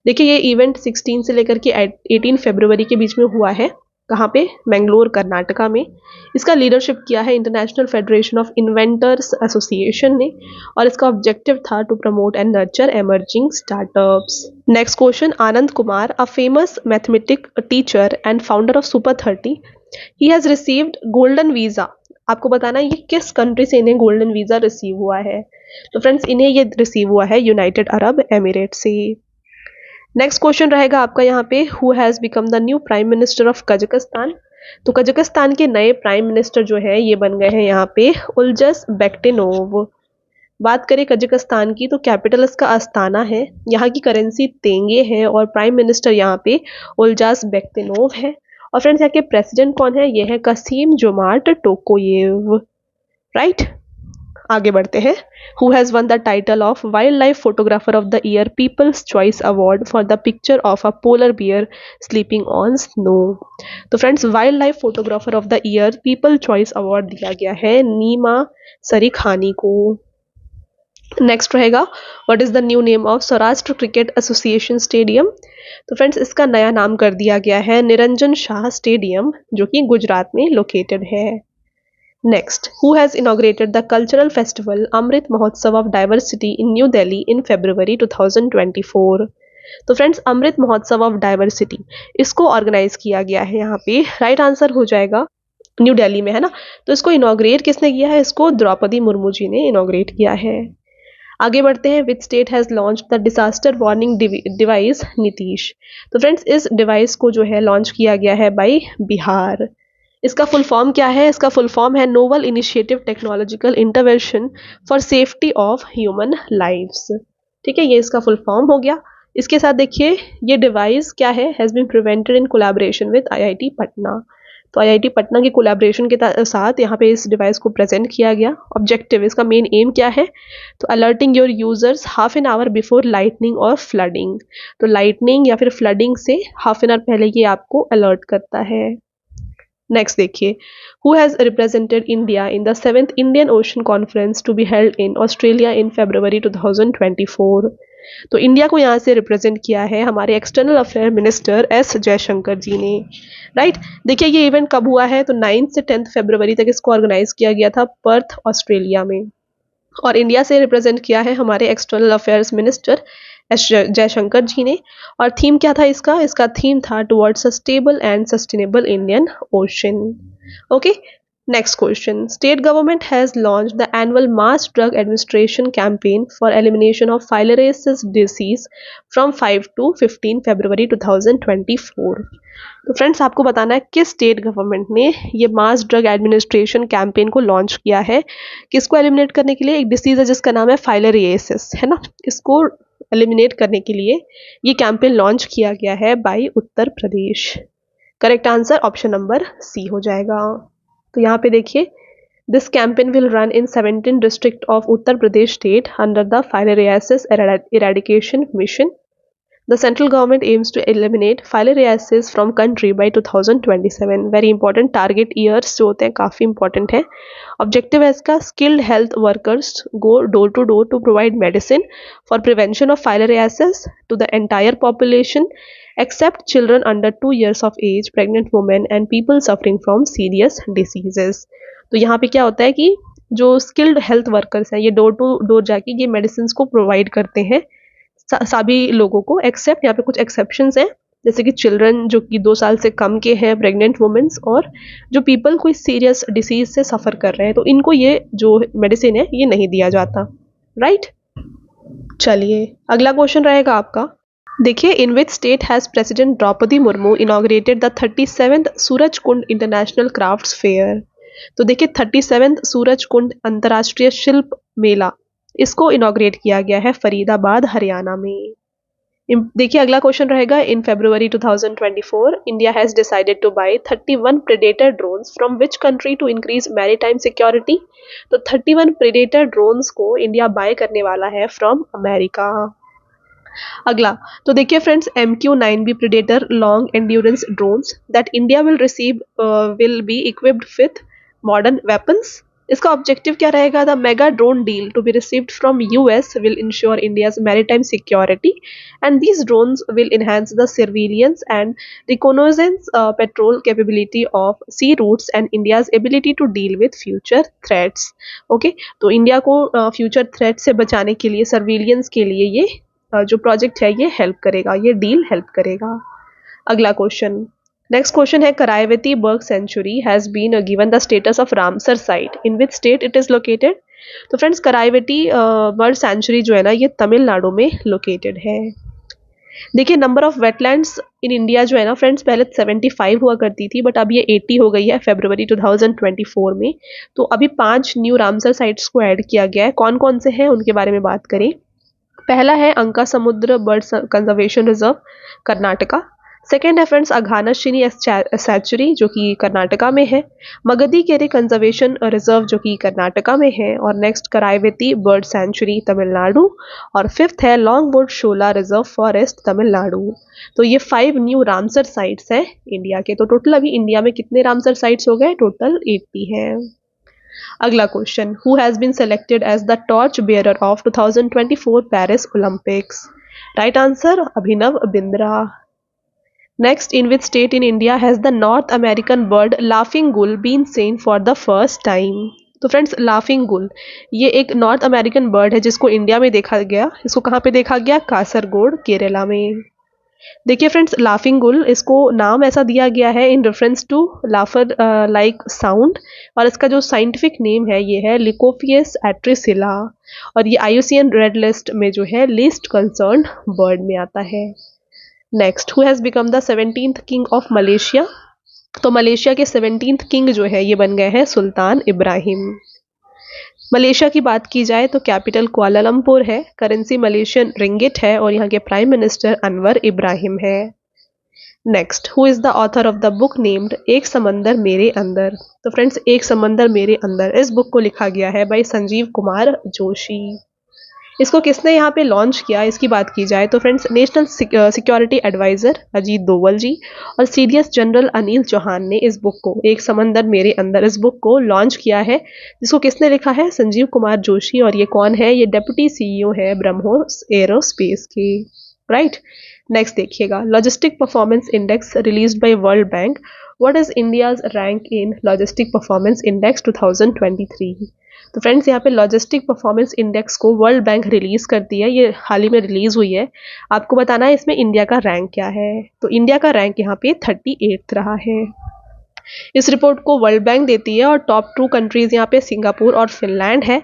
देखिए ये इवेंट 16 से लेकर के 18 फरवरी के बीच में हुआ है, कहाँ पे, मैंगलोर, कर्नाटका में। इसका लीडरशिप किया है international federation of inventors association ने, और इसका ऑब्जेक्टिव था to promote and nurture emerging startups. Next question, Anand Kumar, a famous mathematic teacher and founder of Super 30, he has received golden visa. आपको बताना है ये किस कंट्री से इन्हें गोल्डन वीजा रिसीव हुआ है। तो फ्रेंड्स इन्हें ये रिसीव हुआ है यूनाइटेड अरब एमिरेट से। नेक्स्ट क्वेश्चन रहेगा आपका यहाँ पे, who has become the new prime minister of Kazakhstan. तो कजाकिस्तान के नए प्राइम मिनिस्टर जो है ये बन गए हैं यहाँ पे उल्जस बेक्टिनोव। बात करें कजाकिस्तान की तो कैपिटल इसका अस्ताना है, यहाँ की करेंसी तेंगे है, और प्राइम मिनिस्टर यहाँ पे उल्जास बेक्टिनोव है। और फ्रेंड्स यहाँ के प्रेसिडेंट कौन है, ये है कसीम जोमार्ट टोकोयेव। राइट, आगे बढ़ते हैं। Who has won the title of wildlife photographer of the year people's choice award for the picture of a polar bear sleeping on snow. तो friends wildlife photographer of the year people choice award दिया गया है Nima Sarikhani को। Next रहेगा, what is the new name of Saurashtra cricket association stadium. तो friends इसका नया नाम कर दिया गया है निरंजन शाह स्टेडियम, जो कि गुजरात में लोकेटेड है। Next, who has inaugurated the cultural festival Amrit Mahotsav of Diversity in New Delhi in February 2024? तो friends Amrit Mahotsav of diversity इसको ऑर्गेनाइज किया गया है यहाँ पे। राइट आंसर हो जाएगा न्यू दिल्ली में, है ना। तो इसको इनॉग्रेट किसने किया है? इसको द्रौपदी मुर्मू जी ने इनॉग्रेट किया है। आगे बढ़ते हैं। विच state has launch the disaster warning device Nitish? तो फ्रेंड्स इस डिवाइस को जो है लॉन्च किया गया है बाई बिहार। इसका फुल फॉर्म क्या है? इसका फुल फॉर्म है novel initiative technological intervention for safety of human lives. ठीक है, ये इसका फुल फॉर्म हो गया। इसके साथ देखिए ये डिवाइस क्या है? Has been prevented in collaboration with IIT Patna. तो आईआईटी पटना की कोलैबोरेशन के साथ यहाँ पे इस डिवाइस को प्रेजेंट किया गया। ऑब्जेक्टिव, इसका मेन एम क्या है? तो alerting your users half an hour before lightning और फ्लडिंग। तो लाइटनिंग या फिर फ्लडिंग से हाफ एन आवर पहले ये आपको अलर्ट करता है। नेक्स्ट देखिए, who has represented India in the 7th Indian ocean conference to be held in Australia in February 2024? तो इंडिया को यहाँ से रिप्रेजेंट किया है हमारे external affair minister S Jaishankar ji ने। राइट, देखिए ये इवेंट कब हुआ है? तो 9 से 10 फरवरी तक इसको ऑर्गेनाइज किया गया था पर्थ ऑस्ट्रेलिया में। और इंडिया से रिप्रेजेंट किया है हमारे external affairs minister S Jaishankar ji ने। और थीम क्या था इसका? इसका थीम था towards a stable and sustainable Indian ocean. Okay, next question. State government has launch the annual mass drug administration campaign for elimination of filariasis disease from 5 to 15 February 2024। तो friends आपको बताना है किस स्टेट गवर्नमेंट ने ये मास drug administration campaign को launch किया है। किसको एलिमिनेट करने के लिए? एक डिसीज है जिसका नाम है फाइलेरियोसिस, है ना। इसको एलिमिनेट करने के लिए ये कैंपेन लॉन्च किया गया है by Uttar Pradesh. Correct answer option number C हो जाएगा। तो यहाँ पे देखिए, this campaign will run in 17 district of Uttar Pradesh state under the filariasis eradication mission. The central government aims to eliminate filariasis from country by 2027. Very important target years जो होते हैं काफ़ी important है। Objective है इसका skilled health workers go door to door to provide medicine for prevention of filariasis to the entire population except children under 2 years of age, pregnant women and people suffering from serious diseases. तो यहाँ पे क्या होता है कि जो skilled health workers हैं ये डोर टू डोर जाके ये मेडिसिन को प्रोवाइड करते हैं सभी लोगों को, एक्सेप्ट यहाँ पे कुछ एक्सेप्शंस हैं जैसे कि चिल्ड्रन जो कि 2 साल से कम के हैं, प्रेग्नेंट वुमेन्स और जो पीपल कोई सीरियस डिसीज से सफ़र कर रहे हैं, तो इनको ये जो मेडिसिन है ये नहीं दिया जाता। राइट, चलिए अगला क्वेश्चन रहेगा आपका। देखिए, in which state has president Droupadi Murmu inaugurated the 37th Surajkund international crafts fair? तो देखिए 37th सूरज कुंड अंतर्राष्ट्रीय शिल्प मेला इसको इनॉग्रेट किया गया है फरीदाबाद हरियाणा में। देखिए अगला क्वेश्चन रहेगा। In February 2024 India has decided to buy 31 predator drones from which country to increase maritime security? तो 31 प्रेडेटर ड्रोन्स को इंडिया बाय करने वाला है फ्रॉम अमेरिका। अगला, तो देखिए friends MQ-9B predator long endurance drones that India will receive will be equipped with modern weapons. इसका objective क्या रहेगा? The mega drone deal to be received from US will ensure India's maritime security and these drones will enhance the surveillance and reconnaissance patrol capability of sea routes and India's ability to deal with future threats. Okay, तो India को future threat से बचाने के लिए, surveillance के लिए ये जो प्रोजेक्ट है ये हेल्प करेगा, ये डील हेल्प करेगा। अगला क्वेश्चन, नेक्स्ट क्वेश्चन है। Karaivetti bird sanctuary has been given the status of Ramsar site in which state it is located? तो फ्रेंड्स करायवती बर्ड सेंचुरी जो है ना ये तमिलनाडु में लोकेटेड है। देखिए number of wetlands in India जो है ना फ्रेंड्स पहले 75 हुआ करती थी बट अब ये 80 हो गई है फरवरी 2024 में। तो अभी 5 न्यू रामसर साइट्स को ऐड किया गया है। कौन कौन से हैं उनके बारे में बात करें। पहला है अंका समुद्र bird conservation reserve Karnataka. Second है फ्रेंड्स अघानाशिनी सैचुरी जो कि कर्नाटका में है। मगधी केरे कंजर्वेशन रिजर्व जो कि कर्नाटका में है। और नेक्स्ट करायवती बर्ड सेंचुरी तमिलनाडु। और फिफ्थ है लॉन्गवुड शोला रिजर्व फॉरेस्ट तमिलनाडु। तो ये 5 न्यू रामसर साइट्स हैं इंडिया के। तो टोटल अभी इंडिया में कितने रामसर साइट्स हो गए? टोटल 80 हैं। अगला question, who has been selected as the torch bearer of 2024 Paris Olympics? Right answer Abhinav Bindra. Next, in which state in India has the north American bird laughing gull been seen for the first time? तो friends, laughing gull ये एक north American bird है जिसको India में देखा गया। इसको कहाँ पे देखा गया? कासरगोड, केरला में। देखिए फ्रेंड्स, लाफिंग गुल इसको नाम ऐसा दिया गया है in reference to laughter like sound, और इसका जो साइंटिफिक नेम है ये है लिकोफियस एट्रिसिला, और ये IUCN रेड लिस्ट में जो है लीस्ट कंसर्न बर्ड में आता है। Next, who has become the 17th king of Malaysia? तो मलेशिया के 17th किंग जो है ये बन गए हैं सुल्तान इब्राहिम। मलेशिया की बात की जाए तो कैपिटल कुआलालंपुर है, करेंसी मलेशियन रिंगिट है, और यहाँ के प्राइम मिनिस्टर अनवर इब्राहिम है। Next, who is the author of the book named एक समंदर मेरे अंदर? तो फ्रेंड्स, एक समंदर मेरे अंदर इस बुक को लिखा गया है बाय संजीव कुमार जोशी। इसको किसने यहाँ पे लॉन्च किया, इसकी बात की जाए तो friends, national security adviser Ajit Doval ji और CDS जनरल अनिल चौहान ने इस बुक को, एक समंदर मेरे अंदर, इस बुक को लॉन्च किया है, जिसको किसने लिखा है? संजीव कुमार जोशी। और ये कौन है? ये डेप्यूटी CEO है ब्रह्मोस एरोस्पेस के, राइट। नेक्स्ट देखिएगा, logistic performance index released by world bank, what is India's rank in logistic performance index 2023? तो फ्रेंड्स, यहाँ पे लॉजिस्टिक परफॉर्मेंस इंडेक्स को वर्ल्ड बैंक रिलीज करती है, ये हाल ही में रिलीज हुई है। आपको बताना है इसमें इंडिया का रैंक क्या है। तो इंडिया का रैंक यहाँ पे 38 रहा है। इस रिपोर्ट को वर्ल्ड बैंक देती है और टॉप 2 कंट्रीज यहाँ पे सिंगापुर और फिनलैंड है।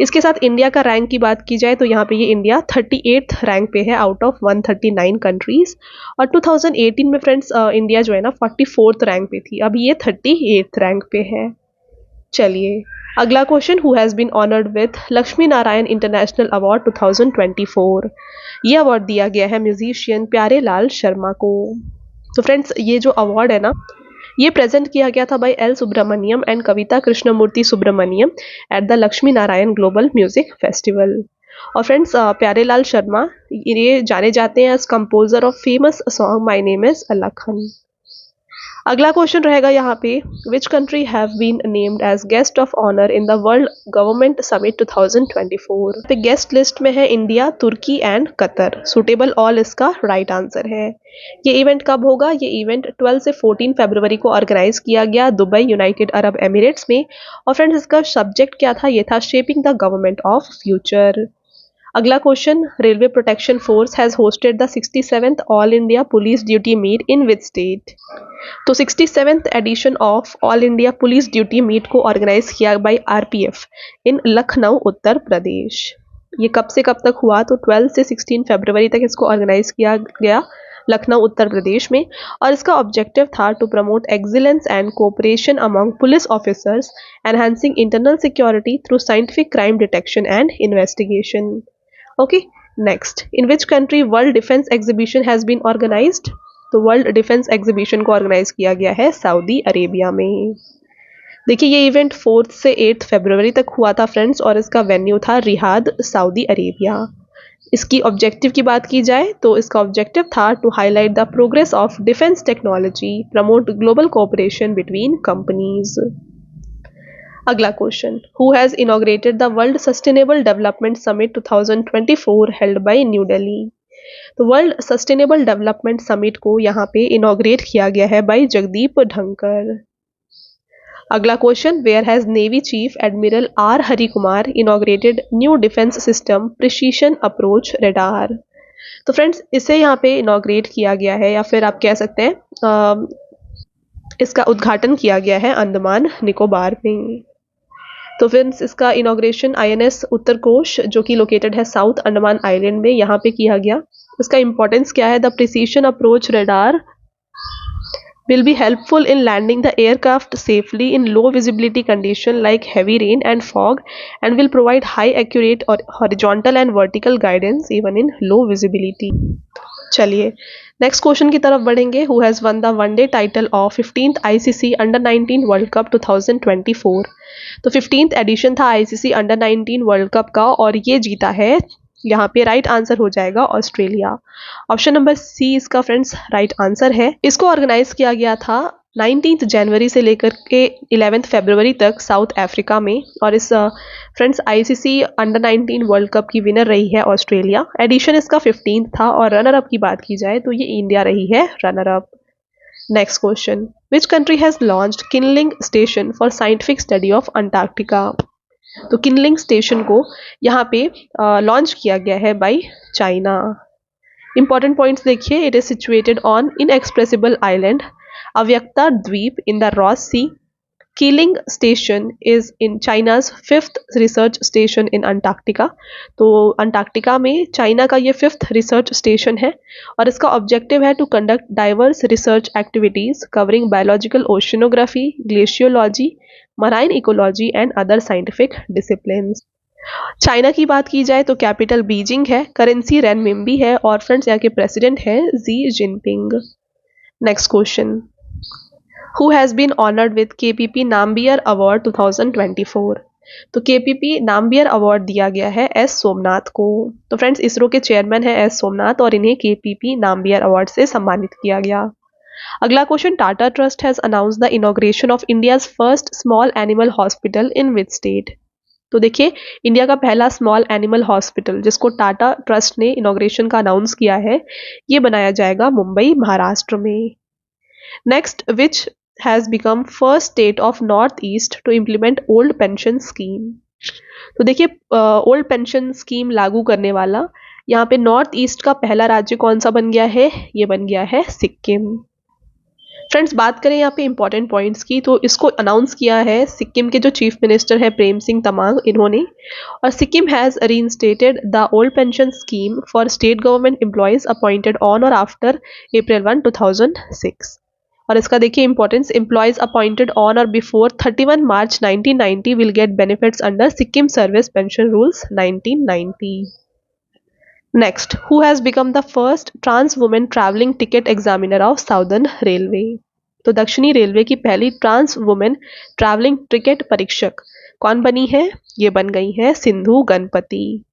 इसके साथ इंडिया का रैंक की बात की जाए तो यहाँ पे ये इंडिया 38th रैंक पे है आउट ऑफ 139 कंट्रीज। और 2018 में फ्रेंड्स इंडिया जो है ना 44th रैंक पे थी, अभी ये 38th रैंक पे है। चलिए अगला question, who has been honoured with Lakshmi Narayan international award 2024? ये अवार्ड दिया गया है म्यूजिशियन प्यारे लाल शर्मा को। तो फ्रेंड्स, ये जो अवार्ड है ना, ये प्रेजेंट किया गया था by L Subramaniam and Kavita Krishnamurthy Subramaniam at the Lakshmi Narayan global music festival. और फ्रेंड्स, प्यारे लाल शर्मा ये जाने जाते हैं as composer of famous song my name is Lakhan. अगला क्वेश्चन रहेगा यहाँ पे, which country have been named as guest of honour in the world government summit 2024? पे गेस्ट लिस्ट में है इंडिया, तुर्की एंड कतर। सुटेबल ऑल इसका राइट आंसर है। ये इवेंट कब होगा? ये इवेंट 12 से 14 फरवरी को ऑर्गेनाइज किया गया दुबई, यूनाइटेड अरब एमिरेट्स में। और फ्रेंड्स, इसका सब्जेक्ट क्या था? ये था shaping the government of future. अगला question, railway protection force has hosted the 67th all India police duty meet in which state? तो 67th edition of all India police duty meet को organise किया by RPF इन लखनऊ, उत्तर प्रदेश। ये कब से कब तक हुआ? तो 12 से 16 फरवरी तक इसको ऑर्गेनाइज किया गया लखनऊ, उत्तर प्रदेश में। और इसका ऑब्जेक्टिव था to promote excellence and cooperation among police officers, enhancing internal security through scientific crime detection and investigation. Okay, next, in which country world defence exhibition has been organised? तो वर्ल्ड डिफेंस एग्जीबिशन को organise किया गया है Saudi Arabia में। देखिए, ये event 4 से 8 फरवरी तक हुआ था फ्रेंड्स, और इसका वेन्यू था रियाद, सऊदी अरेबिया। इसकी ऑब्जेक्टिव की बात की जाए तो इसका ऑब्जेक्टिव था to highlight the progress of defence technology, promote global cooperation between companies. अगला question, who has inaugurated the world sustainable development summit 2024 held by new Delhi? तो वर्ल्ड सस्टेनेबल डेवलपमेंट समिट को यहाँ पे इनॉग्रेट किया गया है बाय जगदीप धनखड़। अगला question, where has navy chief admiral R Hari Kumar inaugurated new defence system precision approach radar? तो friends, इसे यहाँ पे इनॉग्रेट किया गया है, या फिर आप कह सकते हैं इसका उद्घाटन किया गया है अंडमान निकोबार में। तो फ्रेंड्स, इसका इनॉग्रेशन INS उत्तरकोश जो कि लोकेटेड है साउथ अंडमान आइलैंड में, यहाँ पे किया गया। इसका इंपॉर्टेंस क्या है? The precision approach radar will be helpful in landing the aircraft safely in low visibility condition like heavy rain and fog, and will provide high accurate or horizontal and vertical guidance even in low visibility। चलिए next question की तरफ बढ़ेंगे। Who has won the one day title of 15th ICC under-19 world cup 2024? तो 15th addition था ICC under-19 world cup का, और ये जीता है, यहाँ पे राइट आंसर हो जाएगा ऑस्ट्रेलिया। ऑप्शन नंबर C इसका फ्रेंड्स राइट आंसर है। इसको ऑर्गेनाइज किया गया था 19 जनवरी से लेकर के 11 फरवरी तक साउथ अफ्रीका में। और इस friends ICC under 19 world cup की विनर रही है ऑस्ट्रेलिया। एडिशन इसका 15 था। और रनर अप की बात की जाए तो ये इंडिया रही है runner up. Next question, which country has launched Qinling station for scientific study of Antarctica. तो किनलिंग स्टेशन को यहाँ पे लॉन्च किया गया है बाय चाइना। इंपॉर्टेंट पॉइंट्स देखिए, it is situated on inexpressible island अव्यक्ता द्वीप in the Ross sea. Keeling station is in China's 5th research station in Antarctica. तो अंटार्कटिका में चाइना का ये 5th रिसर्च स्टेशन है और इसका ऑब्जेक्टिव है to conduct diverse research activities covering biological oceanography, glaciology, marine ecology and other scientific disciplines. China की बात की जाए तो कैपिटल बीजिंग है, करेंसी रेनमिंबी है और फ्रेंड्स यहाँ के प्रेसिडेंट है Xi Jinping. Next question, who has been honoured with KPP Nambiar award 2024। तो केपीपी नाम्बियर अवार्ड दिया गया है एस सोमनाथ को। तो फ्रेंड्स इसरो के चेयरमैन है एस सोमनाथ और इन्हें केपीपी नाम्बियर अवार्ड से सम्मानित किया गया। अगला question, Tata trust has announced the inauguration of India's first small animal hospital in which state. तो देखिए, इंडिया का पहला स्मॉल एनिमल हॉस्पिटल जिसको टाटा ट्रस्ट ने इनॉग्रेशन का अनाउंस किया है, ये बनाया जाएगा मुंबई महाराष्ट्र में। Next, which has become first state of north east to implement old pension scheme. तो देखिए, ओल्ड पेंशन स्कीम लागू करने वाला यहाँ पे नॉर्थ ईस्ट का पहला राज्य कौन सा बन गया है, ये बन गया है सिक्किम। फ्रेंड्स बात करें यहाँ पे इंपॉर्टेंट पॉइंट्स की, तो इसको अनाउंस किया है सिक्किम के जो चीफ मिनिस्टर है प्रेम सिंह तमांग इन्होंने। और Sikkim has reinstated the old pension scheme for state government employees appointed on or after April 1, 2006। और इसका देखिए importance, employees appointed on or before 31 March 1990 will get benefits under Sikkim service pension rules 1990। Next, who has become the first trans women travelling ticket examiner of southern railway. तो दक्षिणी railway की पहली trans women travelling ticket परीक्षक कौन बनी है, ये बन गई है सिंधु गणपति।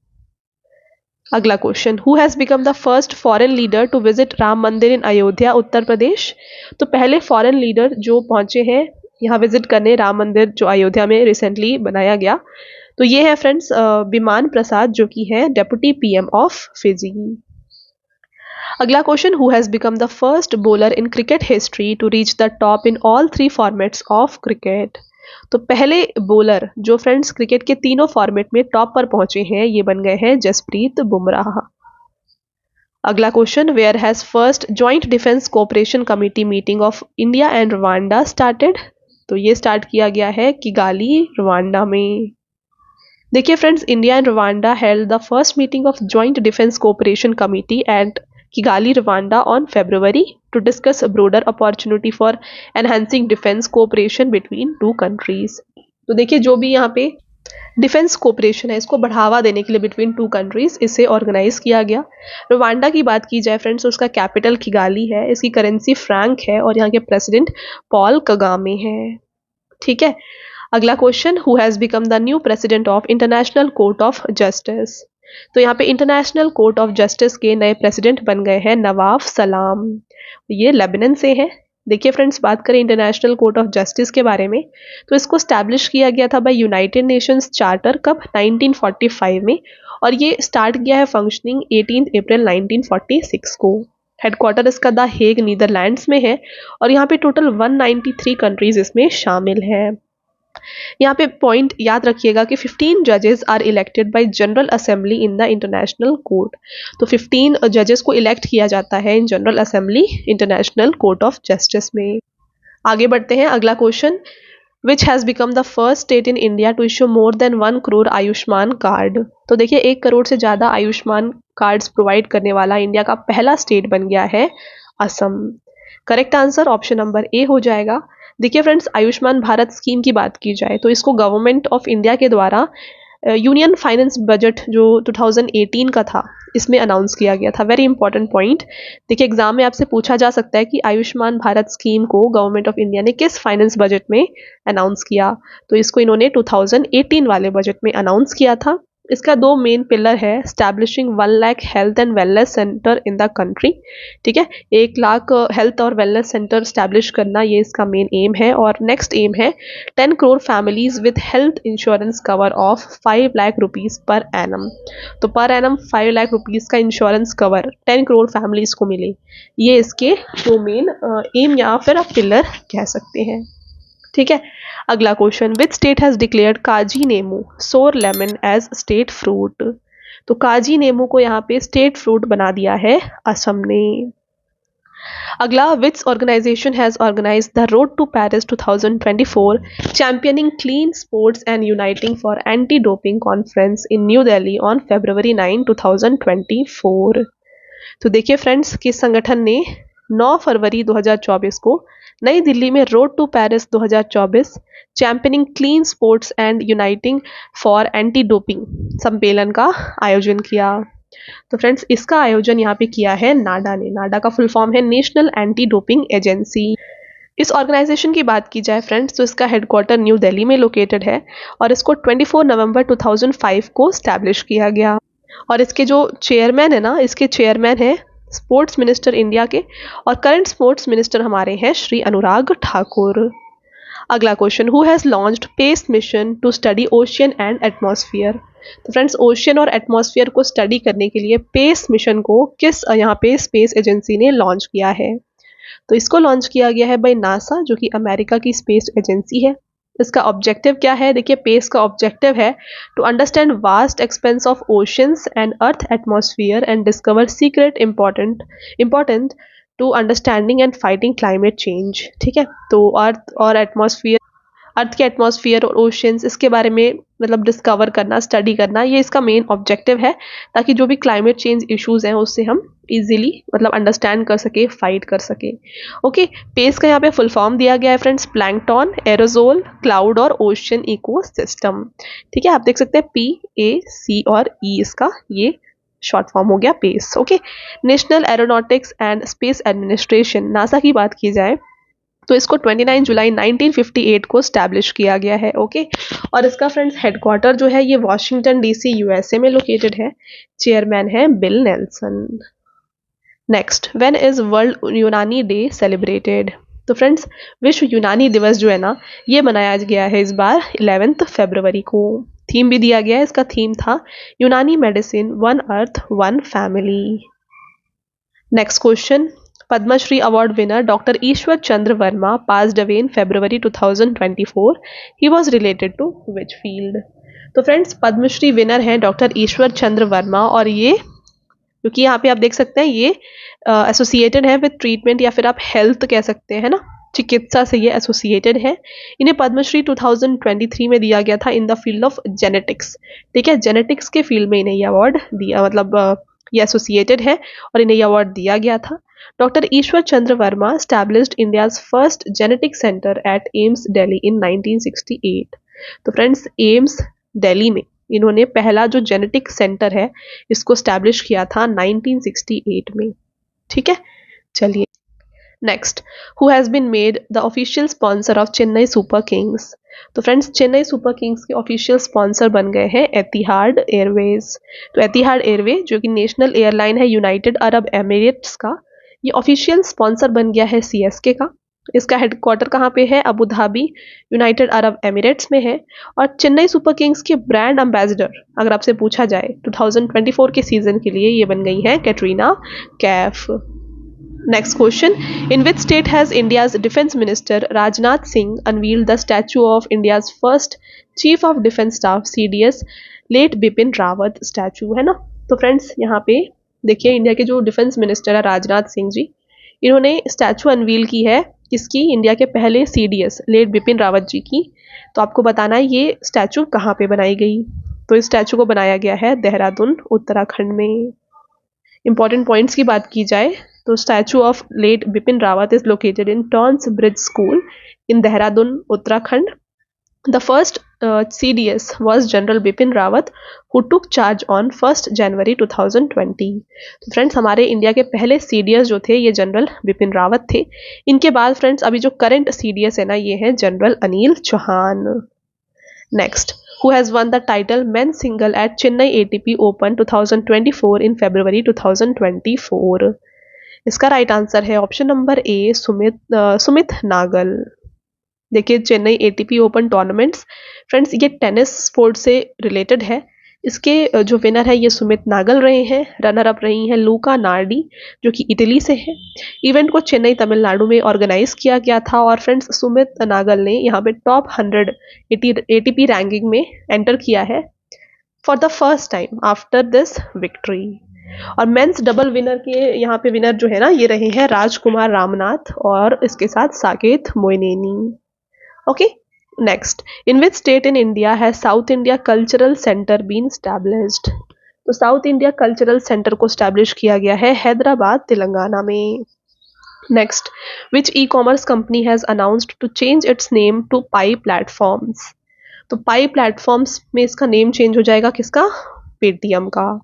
अगला question, who has become the first foreign leader to visit Ram Mandir in Ayodhya Uttar Pradesh. तो पहले फॉरेन लीडर जो पहुंचे हैं यहाँ विजिट करने राम मंदिर जो अयोध्या में रिसेंटली बनाया गया, तो ये है फ्रेंड्स विमान प्रसाद जो कि है डेप्यूटी पीएम ऑफ फिजी। अगला question, who has become the first bowler in cricket history to reach the top in all 3 formats of cricket. तो पहले बॉलर जो फ्रेंड्स क्रिकेट के तीनों फॉर्मेट में टॉप पर पहुंचे हैं, ये बन गए हैं जसप्रीत बुमराह। अगला question, where has first joint defence cooperation committee meeting of India and Rwanda started. तो ये स्टार्ट किया गया है किगाली रवांडा में। देखिए friends, India and Rwanda held the first meeting of joint defence cooperation committee at Kigali Rwanda on February to discuss a broader opportunity for enhancing defense cooperation between two countries। तो देखिए, जो भी यहाँ पे defence cooperation है इसको बढ़ावा देने के लिए बिटवीन 2 कंट्रीज इसे ऑर्गेनाइज किया गया। रवांडा की बात की जाए फ्रेंड्स, उसका कैपिटल किगाली है, इसकी करेंसी फ्रैंक है और यहाँ के प्रेसिडेंट पॉल कगामे है। ठीक है। अगला question, who has become the new president of international court of justice. तो यहाँ पे इंटरनेशनल कोर्ट ऑफ जस्टिस के नए प्रेसिडेंट बन गए हैं नवाफ सलाम, ये लेबनान से हैं। देखिए फ्रेंड्स, बात करें इंटरनेशनल कोर्ट ऑफ जस्टिस के बारे में, तो इसको स्टैब्लिश किया गया था बाय यूनाइटेड नेशंस चार्टर कब 1945 में, और ये स्टार्ट किया है फंक्शनिंग 18 अप्रैल 1946 को। हेडक्वार्टर इसका द हेग नीदरलैंड्स में है और यहाँ पे टोटल 193 कंट्रीज इसमें शामिल है। यहाँ पे पॉइंट याद रखिएगा कि 15 जजेस are elected by general assembly in the international court. तो 15 जजेस को इलेक्ट किया जाता है in general assembly international court of justice में। आगे बढ़ते हैं। अगला question, which has become the first state in India to issue more than 1 crore Ayushman card. तो देखिए, 1 करोड़ से ज़्यादा आयुष्मान कार्ड्स प्रोवाइड करने वाला इंडिया का पहला स्टेट बन गया है Assam. Correct answer option number ए हो जाएगा। देखिए फ्रेंड्स, आयुष्मान भारत स्कीम की बात की जाए तो इसको गवर्नमेंट ऑफ इंडिया के द्वारा यूनियन फाइनेंस बजट जो 2018 का था इसमें अनाउंस किया गया था। Very important point. देखिए, एग्जाम में आपसे पूछा जा सकता है कि आयुष्मान भारत स्कीम को गवर्नमेंट ऑफ इंडिया ने किस फाइनेंस बजट में अनाउंस किया, तो इसको इन्होंने 2018 वाले बजट में अनाउंस किया था। इसका दो मेन पिलर है, establishing 1 lakh health and wellness centre in the country, ठीक है, 1 लाख हेल्थ और वेलनेस सेंटर स्टैब्लिश करना, ये इसका मेन एम है। और नेक्स्ट एम है 10 crore families with health insurance cover of 5 lakh rupees per annum. तो पर एनम 5 लाख रुपीज़ का इंश्योरेंस कवर 10 करोड़ फैमिलीज को मिले, ये इसके दो मेन एम या फिर आप पिलर कह सकते हैं, ठीक है। अगला question, which state has declared Kaji Nemu sour lemon as state fruit. तो काजी नेमू को यहाँ पे स्टेट फ्रूट बना दिया है असम ने। अगला, which organisation has organise the road to Paris 2024 championing clean sports and uniting for anti doping conference in new Delhi on February 9, 2024। तो देखिए फ्रेंड्स, किस संगठन ने 9 फरवरी 2024 को नई दिल्ली में road to Paris 2024 championing clean sports and uniting for anti doping सम्मेलन का आयोजन किया। तो फ्रेंड्स, इसका आयोजन यहाँ पे किया है नाडा ने। नाडा का फुल फॉर्म है नेशनल एंटी डोपिंग एजेंसी। इस ऑर्गेनाइजेशन की बात की जाए फ्रेंड्स, तो इसका हेडक्वार्टर न्यू दिल्ली में लोकेटेड है और इसको 24 नवंबर 2005 को स्टैब्लिश किया गया। और इसके जो चेयरमैन है ना, इसके चेयरमैन है स्पोर्ट्स मिनिस्टर इंडिया के, और करंट स्पोर्ट्स मिनिस्टर हमारे हैं श्री अनुराग ठाकुर। अगला question, who has launched PACE mission to study ocean and atmosphere. तो फ्रेंड्स, ओशियन और एटमॉस्फेयर को स्टडी करने के लिए पेस मिशन को किस यहाँ पे स्पेस एजेंसी ने लॉन्च किया है। तो इसको लॉन्च किया गया है बाय नासा, जो कि अमेरिका की स्पेस एजेंसी है। इसका ऑब्जेक्टिव क्या है, देखिए पेस का ऑब्जेक्टिव है to understand vast expanse of oceans and earth atmosphere and discover secret important to understanding and fighting climate change, ठीक है। तो अर्थ और एटमॉस्फेयर, अर्थ के एटमॉस्फेयर और ओशंस, इसके बारे में मतलब डिस्कवर करना, स्टडी करना, ये इसका मेन ऑब्जेक्टिव है, ताकि जो भी क्लाइमेट चेंज इश्यूज हैं उससे हम इजीली मतलब अंडरस्टैंड कर सके, फाइट कर सके। ओके, पेस का यहाँ पे फुल फॉर्म दिया गया है फ्रेंड्स, प्लैंकटन, एरोजोल, क्लाउड और ओशन इकोसिस्टम, ठीक है। आप देख सकते हैं PAC और E, इसका ये शॉर्ट फॉर्म हो गया PACE. Okay, national aeronautics and space administration, NASA की बात की जाए तो इसको 29 जुलाई 1958 को स्टैब्लिश किया गया है। ओके, और इसका फ्रेंड्स हेडक्वार्टर जो है ये वॉशिंगटन DC USA में लोकेटेड है। चेयरमैन है bill Nelson. Next, when is world यूनानी डे सेलिब्रेटेड। तो फ्रेंड्स, विश्व यूनानी दिवस जो है ना, ये मनाया गया है इस बार 11 फरवरी को। थीम भी दिया गया है, इसका थीम था Unani medicine, 1 earth 1 family. Next question, Padmashri award winner doctor Ishwar Chandra Verma passed away in February 2024. He was related to which field? तो फ्रेंड्स, पद्मश्री विनर हैं डॉक्टर ईश्वर चंद्र वर्मा, और ये क्योंकि यहाँ पे आप देख सकते हैं ये एसोसिएटेड है विद ट्रीटमेंट या फिर आप हेल्थ कह सकते हैं ना, चिकित्सा से ये एसोसिएटेड है। इन्हें पद्मश्री 2023 में दिया गया था इन द फील्ड ऑफ जेनेटिक्स, ठीक है। जेनेटिक्स के फील्ड में इन्हें ये अवार्ड दिया, मतलब ये एसोसिएटेड है और इन्हें ये अवार्ड दिया गया था। Doctor Ishwar Chandra Verma established India's first genetic centre at AIIMS Delhi in 1968। तो फ्रेंड्स, एम्स दिल्ली में इन्होंने पहला जो जेनेटिक सेंटर है इसको स्टैब्लिश किया था 1968 में, ठीक है। चलिए next, who has been made the official sponsor of Chennai Super Kings. तो फ्रेंड्स, चेन्नई सुपर किंग्स के ऑफिशियल स्पॉन्सर बन गए हैं एतिहाद एयरवेज। तो एतिहाद एयरवे जो कि नेशनल एयरलाइन है यूनाइटेड अरब एमिरेट्स का, ये ऑफिशियल स्पॉन्सर बन गया है CSK का। इसका हेडक्वार्टर कहाँ पे है, Abu Dhabi United Arab Emirates में है। और चेन्नई सुपर किंग्स के ब्रांड एम्बेसडर अगर आपसे पूछा जाए 2024 के सीजन के लिए, ये बन गई हैं Katrina Kaif. Next question, in which state has India's defence minister Rajnath Singh unveiled the statue of India's first chief of defence staff CDS late Bipin Rawat statue, है ना। तो फ्रेंड्स, यहाँ पे देखिए इंडिया के जो डिफेंस मिनिस्टर है राजनाथ सिंह जी, इन्होंने स्टैचू अनवील की है किसकी, इंडिया के पहले CDS लेट बिपिन रावत जी की। तो आपको बताना है ये स्टैचू कहाँ पे बनाई गई। तो इस स्टैचू को बनाया गया है देहरादून उत्तराखंड में। इंपॉर्टेंट पॉइंट्स की बात की जाए तो statue of late Bipin Rawat is located in Tons bridge school in Dehradun Uttarakhand. The first CDS was General Bipin Rawat who took charge on 1st January 2020। तो फ्रेंड्स, हमारे इंडिया के पहले CDS जो थे ये जनरल बिपिन रावत थे। इनके बाद फ्रेंड्स अभी जो करंट CDS है ना, ये है general Anil Chauhan. Next, who has won the title men's single at Chennai ATP Open 2024 in February 2024? इसका राइट आंसर है option number A, Sumit Nagal. देखिए Chennai ATP open tournaments, friends ये टेनिस स्पोर्ट से रिलेटेड है। इसके जो विनर है ये सुमित नागल रहे हैं। रनर अप रही हैं लूका नार्डी जो कि इटली से है। इवेंट को चेन्नई तमिलनाडु में ऑर्गेनाइज किया गया था और फ्रेंड्स सुमित नागल ने यहाँ पे टॉप 100 एटीपी रैंकिंग में एंटर किया है for the first time after this victory. और मेंस डबल विनर के यहाँ पे विनर जो है ना ये रहे हैं राजकुमार रामनाथ और इसके साथ Saket Moineni. Okay, next, in which state in India has South India cultural centre been established? तो साउथ इंडिया कल्चरल सेंटर को स्टैब्लिश किया गया है हैदराबाद तेलंगाना में। Next, which e commerce company has announced to change its name to Pi platforms? तो Pi platforms में इसका name change हो जाएगा किसका? पेटीएम का।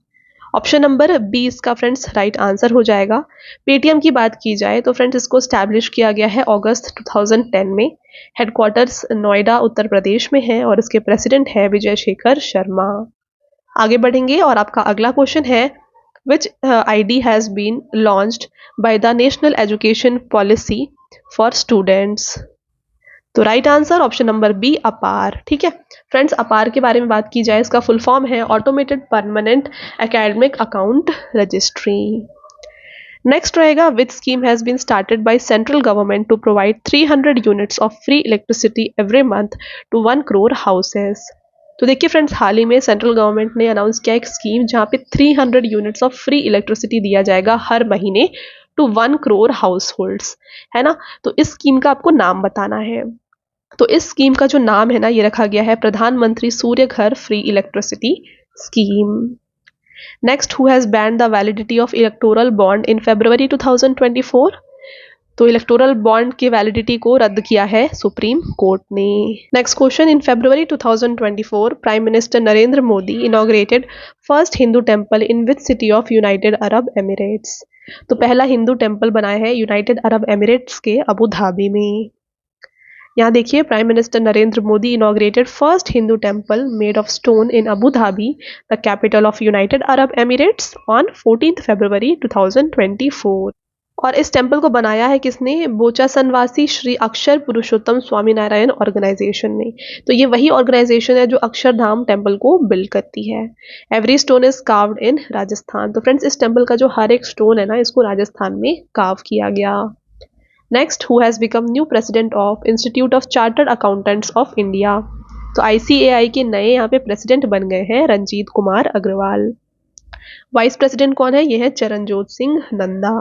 ऑप्शन नंबर बी इसका फ्रेंड्स राइट आंसर हो जाएगा। पेटीएम की बात की जाए तो फ्रेंड्स इसको स्टैब्लिश किया गया है अगस्त 2010 में। हेडक्वार्टर्स नोएडा उत्तर प्रदेश में है और इसके प्रेसिडेंट है विजय शेखर शर्मा। आगे बढ़ेंगे और आपका अगला क्वेश्चन है which ID has been launched by the National Education Policy for students? तो right answer option number B APAAR. ठीक है फ्रेंड्स, अपार के बारे में बात की जाए इसका फुल फॉर्म है automated permanent academic account registry. Next रहेगा which scheme has been started by central government to provide 300 units of free electricity every month to 1 crore houses? तो देखिए फ्रेंड्स, हाल ही में सेंट्रल गवर्नमेंट ने अनाउंस किया एक स्कीम जहाँ पे 300 यूनिट्स ऑफ फ्री इलेक्ट्रिसिटी दिया जाएगा हर महीने टू 1 करोड़ हाउस होल्ड्स, है ना। तो इस स्कीम का आपको नाम बताना है। तो इस स्कीम का जो नाम है ना ये रखा गया है Pradhan Mantri Surya Ghar free electricity scheme. Next, who has banned the validity of electoral bond in February 2024? तो इलेक्टोरल बॉन्ड की वैलिडिटी को रद्द किया है सुप्रीम कोर्ट ने। Next question, in February 2024 prime minister Narendra Modi inaugurated first Hindu temple in which city of United Arab Emirates? तो पहला Hindu temple बनाया है यूनाइटेड अरब एमिरेट्स के अबू धाबी में। यहाँ देखिए prime minister Narendra Modi inaugurated first Hindu temple made of stone in Abu Dhabi the capital of United Arab Emirates on 14 फरवरी 2024। और इस टेम्पल को बनाया है किसने? बोचासनवासी श्री अक्षर पुरुषोत्तम स्वामी नारायण ऑर्गेनाइजेशन ने। तो ये वही ऑर्गेनाइजेशन है जो अक्षरधाम टेम्पल को बिल्ड करती है। एवरी स्टोन इज कार्व्ड इन राजस्थान। तो फ्रेंड्स, इस टेम्पल का जो हर एक स्टोन है ना इसको राजस्थान में कार्व किया गया। Next, who has become new president of institute of chartered accountants of India? तो ICAI के नए यहाँ पे प्रेसिडेंट बन गए हैं रंजीत कुमार अग्रवाल। वाइस प्रेसिडेंट कौन है? ये है चरणजोत सिंह नंदा।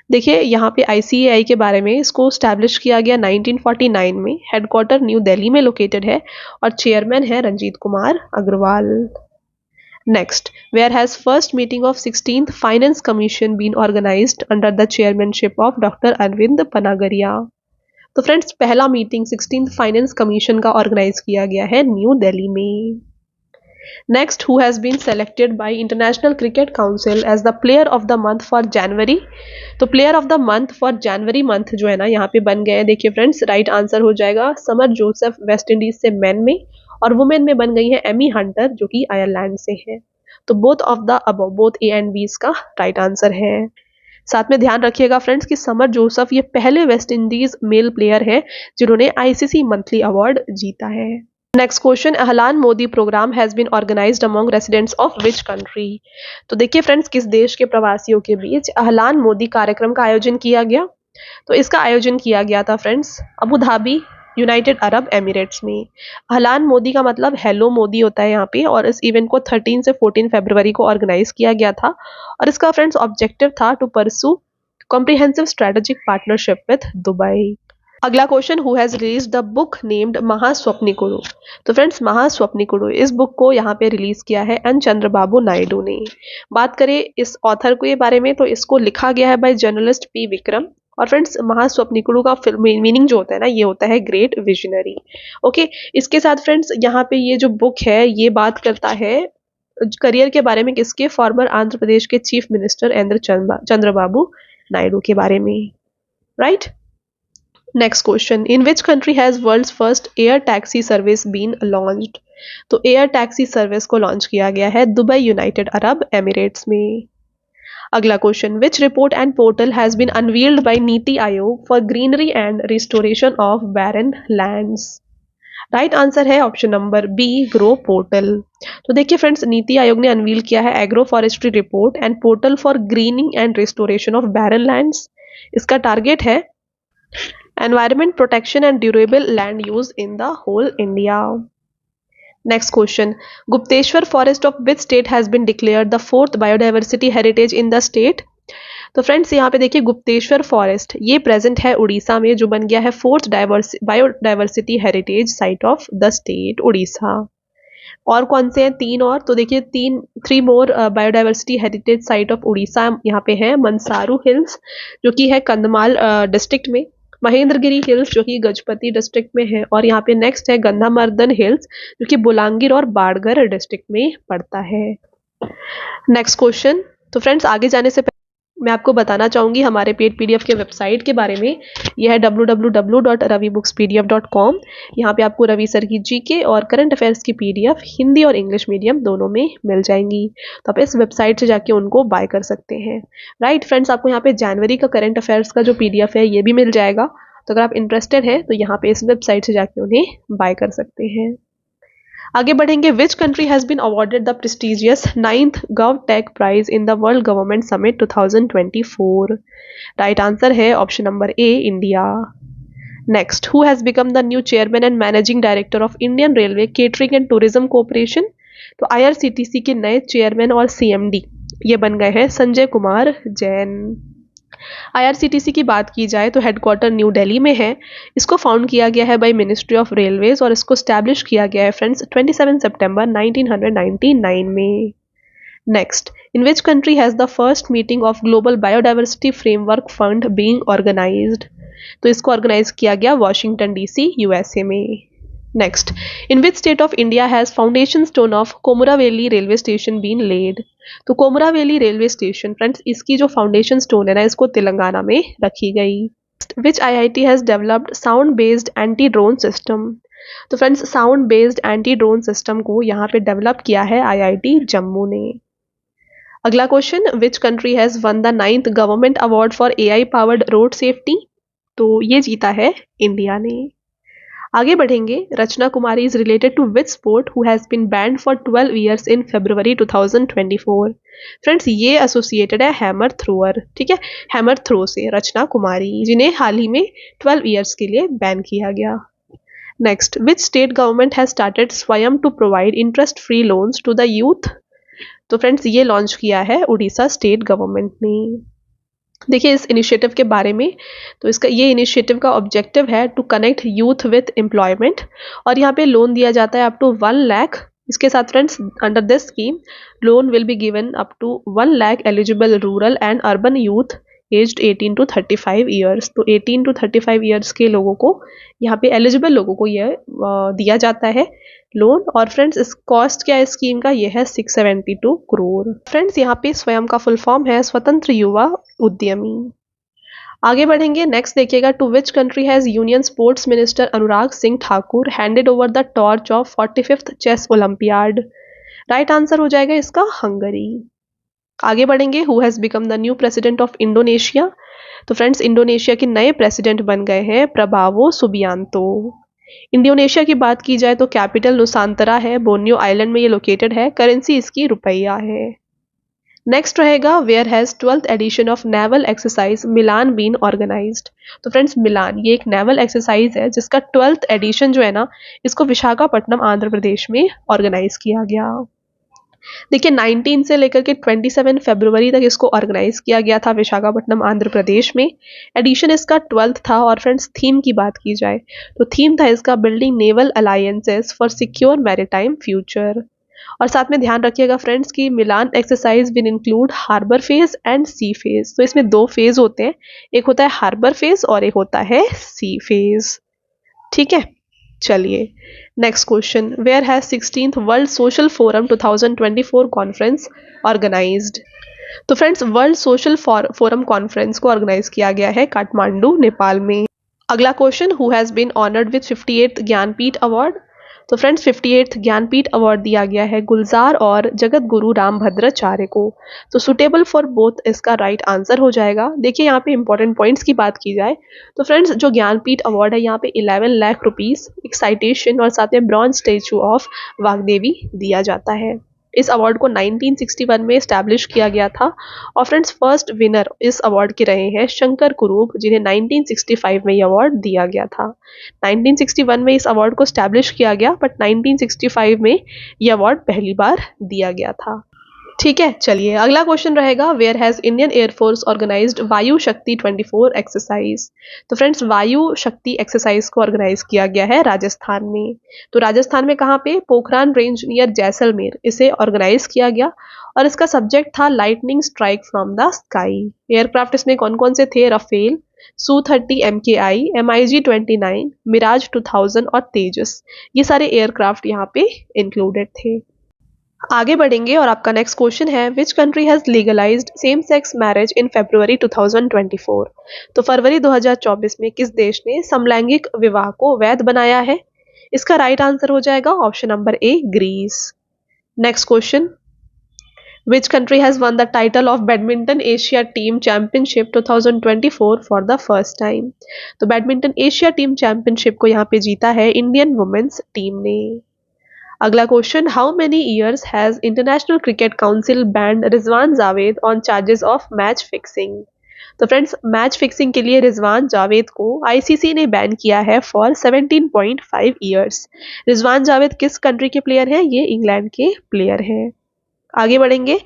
देखिए यहाँ पे ICAI के बारे में, इसको स्टैब्लिश किया गया 1949 में। हेडक्वार्टर न्यू दिल्ली में लोकेटेड है और चेयरमैन है Ranjit Kumar Agarwal. Next, where has first meeting of 16th Finance Commission been organized under the chairmanship of Dr. Arvind Panagaria? तो फ्रेंड्स, पहला मीटिंग 16th फाइनेंस कमीशन का ऑर्गेनाइज किया गया है न्यू दिल्ली में। Next, who has been selected by International Cricket Council as the player of the month for January? तो player of the month for January month जो है ना यहाँ पे बन गए हैं। देखिए फ्रेंड्स, राइट आंसर हो जाएगा समर जोसेफ वेस्ट इंडीज से मैन में, और वुमेन में बन गई है एमी हंटर जो कि आयरलैंड से है। तो both of the above, both A and B इसका राइट आंसर है। साथ में ध्यान रखिएगा फ्रेंड्स कि समर जोसेफ ये पहले वेस्ट इंडीज मेल प्लेयर है जिन्होंने ICC मंथली अवार्ड जीता है। नेक्स्ट क्वेश्चन, अहलान Modi programme has been organised among residents of which country? तो देखिए फ्रेंड्स, किस देश के प्रवासियों के बीच अहलान मोदी कार्यक्रम का आयोजन किया गया? तो इसका आयोजन किया गया था friends Abu Dhabi United Arab Emirates में। अहलान मोदी का मतलब हेलो मोदी होता है यहाँ पे, और इस इवेंट को 13 से 14 फरवरी को ऑर्गेनाइज किया गया था। और इसका फ्रेंड्स ऑब्जेक्टिव था to pursue comprehensive strategic partnership with Dubai. अगला question, who has release the book named Mahaswapnikudu? तो फ्रेंड्स, महास्वप्निकुडु इस बुक को यहाँ पे रिलीज किया है एन चंद्रबाबू नायडू ने। बात करें इस ऑथर के बारे में तो इसको लिखा गया है बाय जर्नलिस्ट P विक्रम। और फ्रेंड्स, महास्वप्निकुडु का मीनिंग जो होता है ना ये होता है ग्रेट विजनरी। ओके, इसके साथ फ्रेंड्स यहाँ पे ये जो बुक है ये बात करता है करियर के बारे में किसके? फॉर्मर आंध्र प्रदेश के चीफ मिनिस्टर चंद्रबाबू नायडू के बारे में, right. Next question, in which country has world's first air taxi service been launched? तो एयर टैक्सी सर्विस को लॉन्च किया गया है दुबई, यूनाइटेड अरब एमिरेट्स में। अगला question, which report and portal has been unveiled by NITI Aayog for greenery and restoration of barren lands? Right answer है option number B, ग्रो portal. तो देखिए फ्रेंड्स, नीति आयोग ने अनवील किया है agro forestry report and portal for greening and restoration of barren lands. इसका target है environment protection and durable land use in the whole India. Next question, Gupteswar forest of which state has been declared the fourth biodiversity heritage in the state? तो friends यहाँ पे देखिए, Gupteshwar forest ये present है उड़ीसा में, जो बन गया है fourth biodiversity heritage site of the state Orissa. और कौन से हैं? तीन और। तो देखिए, three more biodiversity heritage site of Orissa यहाँ पे है। मंसारू हिल्स जो कि है कंधमाल डिस्ट्रिक्ट में, महेंद्रगिरी हिल्स जो कि गजपति डिस्ट्रिक्ट में है, और यहाँ पे नेक्स्ट है गंधामर्दन हिल्स जो कि बुलांगीर और बाड़गर डिस्ट्रिक्ट में पड़ता है। नेक्स्ट क्वेश्चन, तो फ्रेंड्स आगे जाने से मैं आपको बताना चाहूँगी हमारे पेड पीडीएफ के वेबसाइट के बारे में। यह है www.ravibookspdf.com। यहाँ पे आपको रवि सर की जीके और करंट अफेयर्स की पीडीएफ हिंदी और इंग्लिश मीडियम दोनों में मिल जाएंगी। तो आप इस वेबसाइट से जाके उनको बाय कर सकते हैं। राइट फ्रेंड्स, आपको यहाँ पे जनवरी का करंट अफेयर्स का जो पीडीएफ है ये भी मिल जाएगा। तो अगर आप इंटरेस्टेड हैं तो यहाँ पे इस वेबसाइट से जाके उन्हें बाय कर सकते हैं। आगे बढ़ेंगे, which country has been awarded the prestigious 9th GovTech prize in the world government summit 2024? Right answer है option number A, India. Next, who has become the new chairman and managing director of Indian Railway Catering and Tourism Corporation? तो IRCTC के नए chairman और CMD ये बन गए हैं Sanjay Kumar Jain. IRCTC की बात की जाए तो हेडक्वार्टर न्यू दिल्ली में है। इसको फाउंड किया गया है बाय मिनिस्ट्री ऑफ रेलवेज और इसको स्टैब्लिश किया गया है फ्रेंड्स 27 सितंबर 1999 में। Next, in which country has the first meeting of global biodiversity framework fund being organised? तो इसको ऑर्गेनाइज किया गया वाशिंगटन डीसी यूएसए में। Next, in which state of India has foundation stone of Komuravelli railway station been laid? तो Komuravelli railway station friends, इसकी जो foundation stone है ना, इसको तेलंगाना में रखी गई। Which IIT has developed sound based anti drone system? तो friends, sound based anti drone system को यहाँ पे डेवलप किया है आईआईटी जम्मू ने। अगला question, which country has won the 9th government award for AI powered road safety? तो ये जीता है इंडिया ने। आगे बढ़ेंगे, Rachna Kumari is related to which sport who has been banned for 12 years in February 2024? Friends, ये एसोसिएटेड है हैमर थ्रोअर, ठीक है, हैमर थ्रो से रचना कुमारी, जिन्हें हाल ही में 12 ईयर्स के लिए बैन किया गया। Next, which state government has started Swayam to provide interest free loans to the youth? तो फ्रेंड्स, ये लॉन्च किया है उड़ीसा स्टेट गवर्नमेंट ने। देखिए इस इनिशिएटिव के बारे में, तो इसका ये इनिशिएटिव का ऑब्जेक्टिव है to connect youth with employment, और यहाँ पे लोन दिया जाता है अप टू 1 लाख। इसके साथ friends, under this scheme loan will be given up to 1 lakh eligible rural and urban youth aged 18 to 35 years. तो 18 to 35 ईयर्स के लोगों को, यहाँ पे एलिजिबल लोगों को यह दिया जाता है लोन। और फ्रेंड्स, इस कॉस्ट क्या है स्कीम का, ये है 672 करोड़। फ्रेंड्स, यहाँ पे स्वयं का फुल फॉर्म है स्वतंत्र युवा उद्यमी। आगे बढ़ेंगे, नेक्स्ट देखिएगा, to which country has union sports minister Anurag Singh Thakur handed over the torch of 45th chess olympiad? Right answer हो जाएगा इसका हंगरी। आगे बढ़ेंगे, who has become the new president of Indonesia? तो फ्रेंड्स, इंडोनेशिया के नए प्रेसिडेंट बन गए हैं प्रभावो सुबियांतो। इंडोनेशिया की बात की जाए तो कैपिटल नुसांतरा है, बोर्नियो आइलैंड में ये लोकेटेड है, करेंसी इसकी रुपया है। नेक्स्ट रहेगा, where has 12th edition of naval exercise Milan been organised? तो फ्रेंड्स, मिलान ये एक नेवल एक्सरसाइज है जिसका 12th एडिशन जो है ना, इसको विशाखापट्टनम आंध्र प्रदेश में ऑर्गेनाइज किया गया। देखिए 19 से लेकर के 27 फरवरी तक इसको ऑर्गेनाइज किया गया था विशाखापट्टनम आंध्र प्रदेश में। एडिशन इसका 12th था। और फ्रेंड्स, थीम की बात की जाए तो थीम था इसका building naval alliances for secure maritime future. और साथ में ध्यान रखिएगा फ्रेंड्स कि Milan exercise will include harbour phase and sea phase. तो इसमें 2 फेज होते हैं, एक होता है हार्बर फेज और एक होता है सी फेज, ठीक है। चलिए next question, where has 16th world social forum 2024 conference organised? तो friends, world social forum conference को ऑर्गेनाइज किया गया है काठमांडू नेपाल में। अगला question, who has been honoured with 58th Jnanpith award. तो फ्रेंड्स 58th ज्ञानपीठ अवार्ड दिया गया है गुलजार और जगत गुरु रामभद्राचार्य को। तो सुटेबल फॉर बोथ इसका राइट आंसर हो जाएगा। देखिए यहाँ पे इंपॉर्टेंट पॉइंट्स की बात की जाए तो फ्रेंड्स जो ज्ञानपीठ अवार्ड है यहाँ पे 11 लाख रुपीस, एक साइटेशन और साथ में ब्रॉन्ज स्टैचू ऑफ वाग्देवी दिया जाता है। इस अवार्ड को 1961 में इस्टेब्लिश किया गया था और फ्रेंड्स फर्स्ट विनर इस अवार्ड के रहे हैं शंकर कुरूप, जिन्हें 1965 में ये अवार्ड दिया गया था। 1961 में इस अवार्ड को इस्टेब्लिश किया गया बट 1965 में ये अवार्ड पहली बार दिया गया था। ठीक है, चलिए अगला क्वेश्चन रहेगा, where has Indian air force organised Vayu Shakti 24 exercise. तो फ्रेंड्स वायु शक्ति एक्सरसाइज को ऑर्गेनाइज किया गया है राजस्थान में। तो राजस्थान में कहाँ पे, पोखरान रेंज नियर जैसलमेर इसे ऑर्गेनाइज किया गया और इसका सब्जेक्ट था lightning strike from the sky. Aircraft इसमें कौन कौन से थे, Rafale, Su-30 MKI, MiG-29, Miraj 2000 और तेजस, ये सारे एयरक्राफ्ट यहाँ पे इंक्लूडेड थे। आगे बढ़ेंगे और आपका नेक्स्ट क्वेश्चन है, which country has legalised same sex marriage in February 2024। तो फरवरी 2024 में किस देश ने समलैंगिक विवाह को वैध बनाया है। इसका राइट आंसर हो जाएगा option number A, Greece. Next question, which country has won the title of badminton Asia team championship 2024 for the first time. तो बैडमिंटन एशिया टीम चैंपियनशिप को यहाँ पे जीता है इंडियन वुमेन्स टीम ने। अगला question, how many years has international Cricket council band Rizwan Javed on charges of match fixing. तो friends match fixing के लिए रिजवान जावेद को आईसीसी ने बैन किया है फॉर 17.5 ईयर्स। रिजवान जावेद किस कंट्री के प्लेयर हैं, ये इंग्लैंड के प्लेयर हैं। आगे बढ़ेंगे,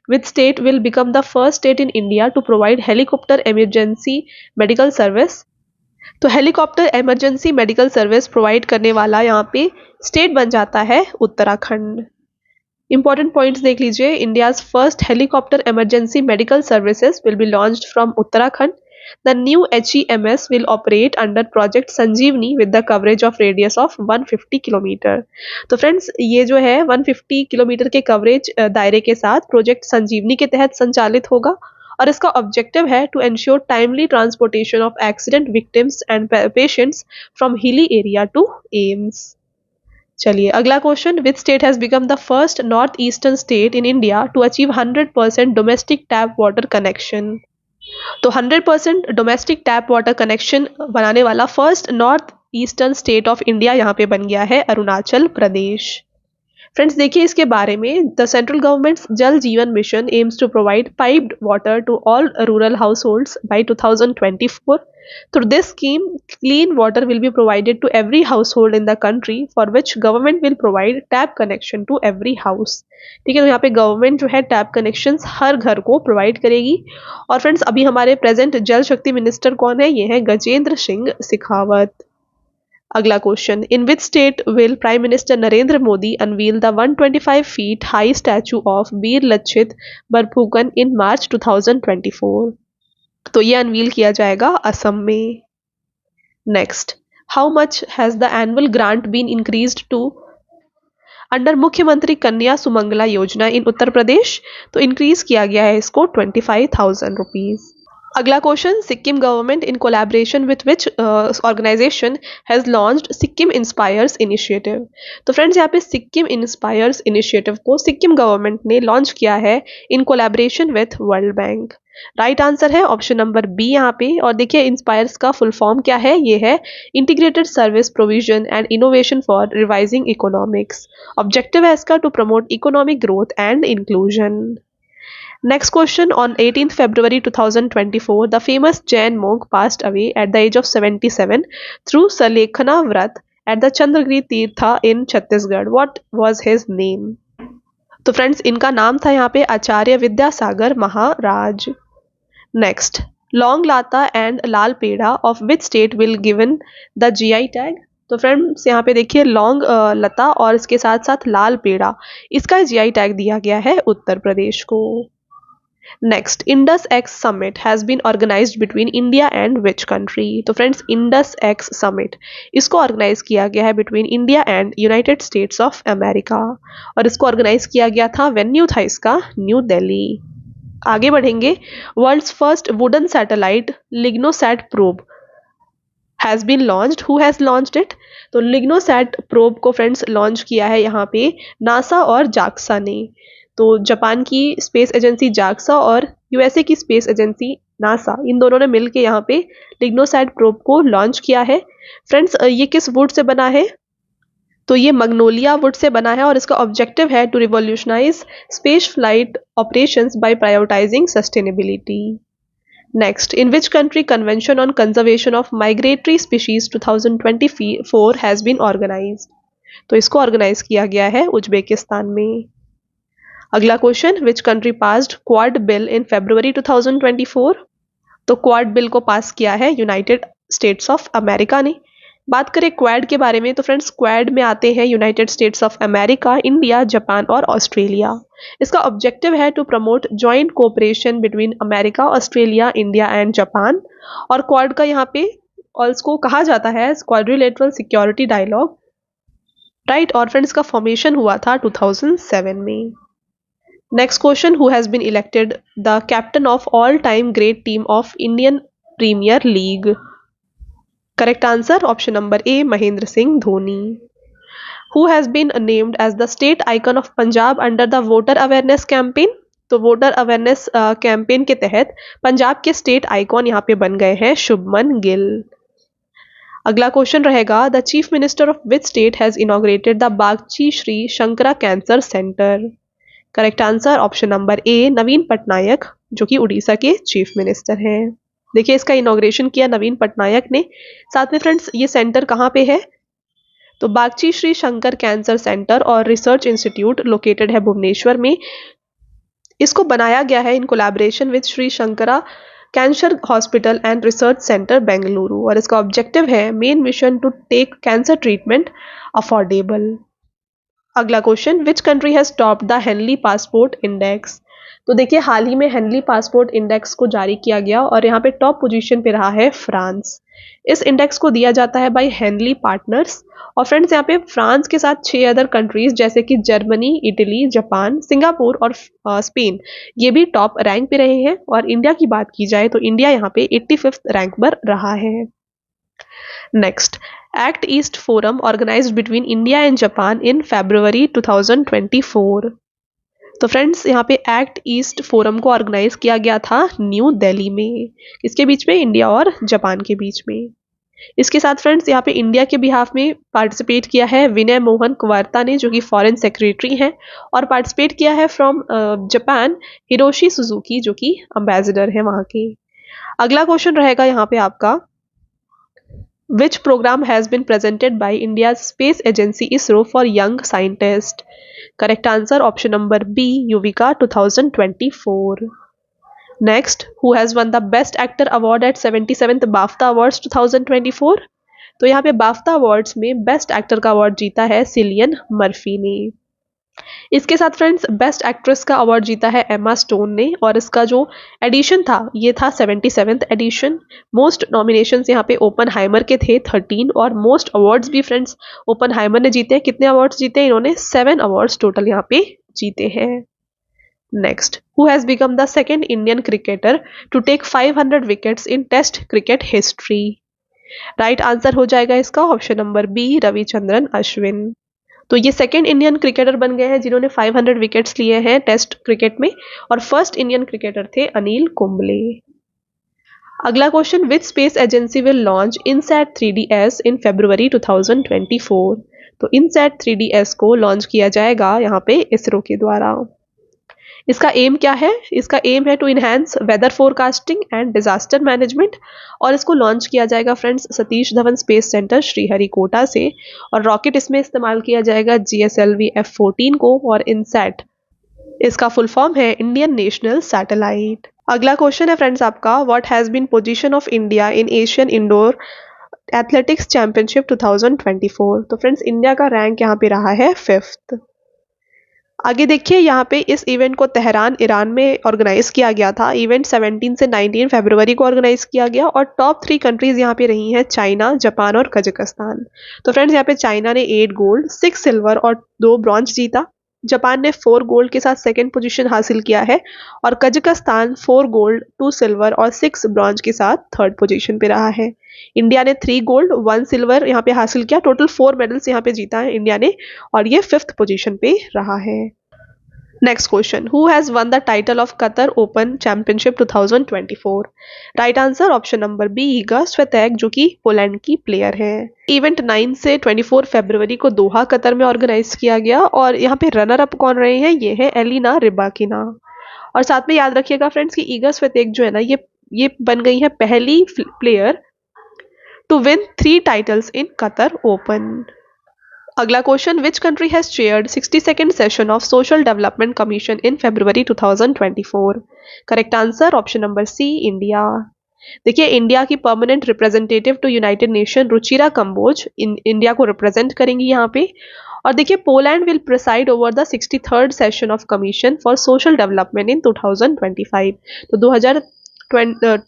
which state will become the first state in India to provide helicopter emergency medical service. तो helicopter emergency medical service provide करने वाला यहाँ पे स्टेट बन जाता है उत्तराखंड। इंपॉर्टेंट पॉइंट्स देख लीजिए, India's first helicopter emergency medical services will be launched from Uttarakhand. The new HEMS will operate under project Sanjeevani with the coverage of radius of 150 kilometre. तो फ्रेंड्स ये जो है 150 किलोमीटर के कवरेज दायरे के साथ प्रोजेक्ट संजीवनी के तहत संचालित होगा और इसका ऑब्जेक्टिव है to ensure timely transportation of accident victims and patients from hilly area to AIIMS. चलिए अगला question, which state has become the first north eastern state in India to achieve 100% domestic tap water connection. तो 100% domestic tap water connection बनाने वाला first north eastern state of India यहाँ पे बन गया है अरुणाचल प्रदेश। फ्रेंड्स देखिए इसके बारे में, the central government's Jal Jeevan mission aims to provide piped water to all rural households by 2024। Through this scheme, clean water will be provided to every household in the country, for which government will provide tap connection to every house। ठीक है, तो यहाँ पे government जो है tap connections हर घर को provide करेगी। और फ्रेंड्स अभी हमारे प्रेजेंट जल शक्ति मिनिस्टर कौन है, ये है गजेंद्र सिंह शेखावत। अगला question, in which state will prime minister Narendra Modi unveil the 125 feet high statue of Veer Lachit Barphukan in March 2024। तो ये अनवील किया जाएगा असम में। Next, how much has the annual grant been increased to under Mukhyamantri Kanya Sumangala योजना इन उत्तर प्रदेश। तो इंक्रीज किया गया है इसको 25,000 रुपीज। अगला question, Sikkim government in collaboration with which organisation has launched Sikkim inspires initiative. तो फ्रेंड्स यहाँ पे सिक्किम इंस्पायर्स इनिशिएटिव को सिक्किम गवर्नमेंट ने लॉन्च किया है in collaboration with world bank. Right answer है ऑप्शन नंबर बी यहाँ पे। और देखिए इंस्पायर्स का फुल फॉर्म क्या है, ये है integrated service provision and innovation for revising economics. Objective है इसका to promote economic growth and inclusion. Next question, on 18th February 2024, the famous Jain monk passed away at the age of 77 through Salekhana Vrat at the Chandragiri Tirtha in Chhattisgarh. What was his name? तो friends इनका नाम था यहाँ पे आचार्य विद्यासागर महाराज। Next, long लाता and Lal peda of which state will given the GI tag. तो friends यहाँ पे देखिए लॉन्ग लता और इसके साथ साथ लाल पेड़ा, इसका GI टैग दिया गया है उत्तर प्रदेश को। Next, Indus X summit has been organised between India and which country. तो फ्रेंड्स इंडस एक्स समिट इसको ऑर्गेनाइज किया गया है between India and United States of America और इसको ऑर्गेनाइज किया गया था, वेन्यू था इसका न्यू दिल्ली। आगे बढ़ेंगे, world's first wooden satellite LignoSat probe has been launched, who has launched it? तो लिग्नोसैट प्रोब को फ्रेंड्स लॉन्च किया है यहाँ पे नासा और जाक्सा ने। तो जापान की स्पेस एजेंसी जाक्सा और यूएसए की स्पेस एजेंसी नासा, इन दोनों ने मिलकर यहाँ पे लिग्नोसैट प्रोब को लॉन्च किया है। फ्रेंड्स ये किस वुड से बना है? तो ये मैग्नोलिया वुड से बना है और इसका ऑब्जेक्टिव है to revolutionise space flight operations by prioritising sustainability. Next, in which country Convention on Conservation of Migratory Species 2024 has been organized? तो इसको ऑर्गेनाइज किया गया है उज्बेकिस्तान में। अगला question, which country passed Quad Bill in February 2024? तो quad bill को पास किया है यूनाइटेड स्टेट्स ऑफ अमेरिका ने। बात करें क्वाड के बारे में तो फ्रेंड्स क्वाड में आते हैं United States of America, India, Japan और ऑस्ट्रेलिया। इसका ऑब्जेक्टिव है to promote joint cooperation between America, Australia, India and Japan. और क्वाड का यहाँ पे इसको कहा जाता है क्वाड्रिलेटरल सिक्योरिटी डायलॉग, राइट। और फ्रेंड्स का फॉर्मेशन हुआ था 2007 में। Next question, who has been elected the captain of all time great team of Indian Premier League? Correct answer option number A, Mahendra Singh Dhoni. Who has been named as the state icon of Punjab under the voter awareness campaign? तो voter awareness campaign के तहत पंजाब के state icon यहाँ पे बन गए हैं शुभमन गिल। अगला क्वेश्चन रहेगा, the chief minister of which state has inaugurated the Bagchi Shri Shankara cancer centre? Correct answer option number A, Naveen Patnaik, जो कि उड़ीसा के चीफ मिनिस्टर हैं। देखिए इसका इनॉग्रेशन किया नवीन पटनायक ने। साथ में फ्रेंड्स ये सेंटर कहाँ पे है? तो बागची श्री शंकर कैंसर सेंटर और रिसर्च इंस्टीट्यूट लोकेटेड है भुवनेश्वर में। इसको बनाया गया है in collaboration with Shri Shankara cancer hospital and research centre Bengaluru. और इसका ऑब्जेक्टिव है main mission to take cancer treatment affordable. अगला question, which country has top the Henley passport index? तो देखिए हाल ही में हेनली पासपोर्ट इंडेक्स को जारी किया गया और यहाँ पे टॉप पोजीशन पे रहा है फ्रांस। इस इंडेक्स को दिया जाता है बाय हेनली पार्टनर्स। और फ्रेंड्स यहाँ पे फ्रांस के साथ 6 अदर कंट्रीज जैसे कि जर्मनी, इटली, जापान, सिंगापुर और स्पेन, ये भी टॉप रैंक पे रहे हैं। और इंडिया की बात की जाए तो इंडिया यहाँ पे 85th रैंक पर रहा है। Next, act east forum organized between India and Japan in February 2024। तो फ्रेंड्स यहाँ पे एक्ट ईस्ट फोरम को ऑर्गेनाइज किया गया था न्यू दिल्ली में। इसके बीच में इंडिया और जापान के बीच में। इसके साथ फ्रेंड्स यहाँ पे इंडिया के बिहाफ में पार्टिसिपेट किया है विनय मोहन कुवारता ने, जो कि फॉरेन सेक्रेटरी हैं। और पार्टिसिपेट किया है फ्रॉम जापान हिरोशी सुजुकी, जो कि एम्बेसडर हैं वहाँ के। अगला क्वेश्चन रहेगा यहाँ पे आपका, which program has been presented by India space agency ISRO for young scientist? Correct answer option number B, YUVIKA 2024। Next, who has won the best actor award at 77th BAFTA awards 2024? तो यहाँ पे बाफ्टा अवार्ड्स में best actor का award जीता है Cillian Murphy ने। इसके साथ फ्रेंड्स बेस्ट एक्ट्रेस का अवार्ड जीता है एमा स्टोन ने। और इसका जो एडिशन था ये था 77th एडिशन। मोस्ट नॉमिनेशंस यहाँ पे ओपनहाइमर के थे 13 और मोस्ट अवार्ड्स भी फ्रेंड्स ओपनहाइमर ने जीते हैं। कितने अवार्ड्स जीते? इन्होंने 7 अवार्ड्स टोटल यहाँ पे जीते हैं। Next, who has become the second Indian cricketer to take 500 wickets in test cricket history? Right answer हो जाएगा इसका option number B, Ravichandran Ashwin. तो ये सेकेंड इंडियन क्रिकेटर बन गए हैं जिन्होंने 500 विकेट्स लिए हैं टेस्ट क्रिकेट में। और फर्स्ट इंडियन क्रिकेटर थे अनिल कुंबले। अगला question, which space agency will launch INSAT 3DS in February 2024? तो इनसैट 3DS को लॉन्च किया जाएगा यहाँ पे इसरो के द्वारा। इसका एम क्या है? इसका एम है to enhance weather forecasting and disaster management. और इसको लॉन्च किया जाएगा friends Satish Dhawan space centre Sriharikota से। और रॉकेट इसमें इस्तेमाल किया जाएगा GSLV F-14 को। और इनसैट इसका फुल फॉर्म है इंडियन नेशनल सैटेलाइट। अगला क्वेश्चन है फ्रेंड्स आपका, what has been position of India in Asian indoor athletics championship 2024? तो फ्रेंड्स इंडिया का रैंक यहाँ पे रहा है 5th। आगे देखिए यहाँ पे इस इवेंट को तेहरान ईरान में ऑर्गेनाइज किया गया था। इवेंट 17 से 19 फरवरी को ऑर्गेनाइज किया गया। और टॉप 3 कंट्रीज यहाँ पे रही हैं चाइना, जापान और कजाकिस्तान। तो फ्रेंड्स यहाँ पे चाइना ने 8 गोल्ड, 6 सिल्वर और 2 ब्रॉन्ज जीता। जापान ने 4 गोल्ड के साथ सेकंड पोजीशन हासिल किया है और कजाकिस्तान 4 गोल्ड 2 सिल्वर और 6 ब्रॉन्ज के साथ थर्ड पोजीशन पे रहा है। इंडिया ने 3 गोल्ड 1 सिल्वर यहाँ पे हासिल किया, टोटल 4 मेडल्स यहाँ पे जीता है इंडिया ने और ये 5th पोजीशन पे रहा है। Next question, who has won the title of Qatar Open championship 2024? Right answer option number B Iga Swiatek, जो कि पोलैंड की प्लेयर है। इवेंट 9 से 24 फरवरी को दोहा कतर में ऑर्गेनाइज किया गया और यहाँ पे रनर अप कौन रहे हैं, ये है एलिना रिबाकिना। और साथ में याद रखिएगा फ्रेंड्स कि ईगा स्वितेक जो है ना, ये बन गई है पहली player to win 3 titles in Qatar Open. अगला question, which country has chaired 62nd session of social development commission in February 2024? Correct answer option number C India. देखिए, इंडिया की permanent representative to United Nation Ruchira Kamboj India को represent करेंगी यहाँ पे। और देखिए, Poland will preside over the 63rd session of commission for social development in 2025। तो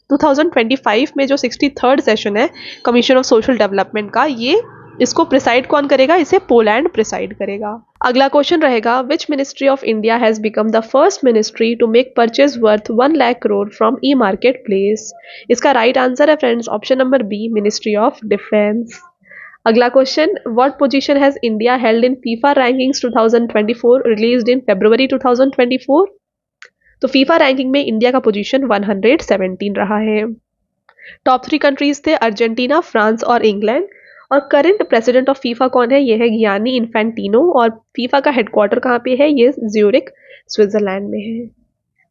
2025 में जो 63rd सेशन है कमीशन ऑफ सोशल डेवलपमेंट का, ये इसको प्रिसाइड कौन करेगा, इसे पोलैंड प्रिसाइड करेगा। अगला क्वेश्चन रहेगा, which ministry of India has become the first ministry to make purchase worth 1 lakh crore from e marketplace? इसका राइट आंसर है friends option number B ministry of defence. अगला question, what position has India held in FIFA rankings 2024 released in February 2024? तो FIFA ranking में India का position 117 रहा है। Top 3 countries थे Argentina, France और इंग्लैंड। और करंट प्रेसिडेंट ऑफ फीफा कौन है, ये है गियानी इन्फेंटिनो। और फीफा का हेडक्वार्टर कहाँ पे है, ये ज्यूरिक स्विट्जरलैंड में है।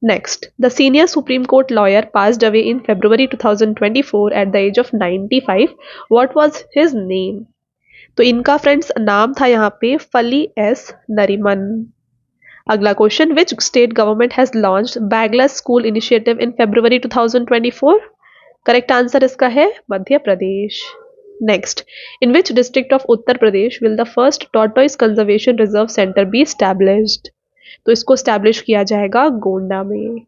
Next, the senior supreme court lawyer passed away in February 2024 at the age of 95। What was his name? तो इनका फ्रेंड्स नाम था यहाँ पे फली एस नरीमन। अगला question, which state government has launched bagless school initiative in February 2024? Correct answer इसका है Madhya Pradesh. Next, in which district of Uttar Pradesh will the first tortoise conservation reserve centre be established? तो इसको स्टैब्लिश किया जाएगा गोंडा में।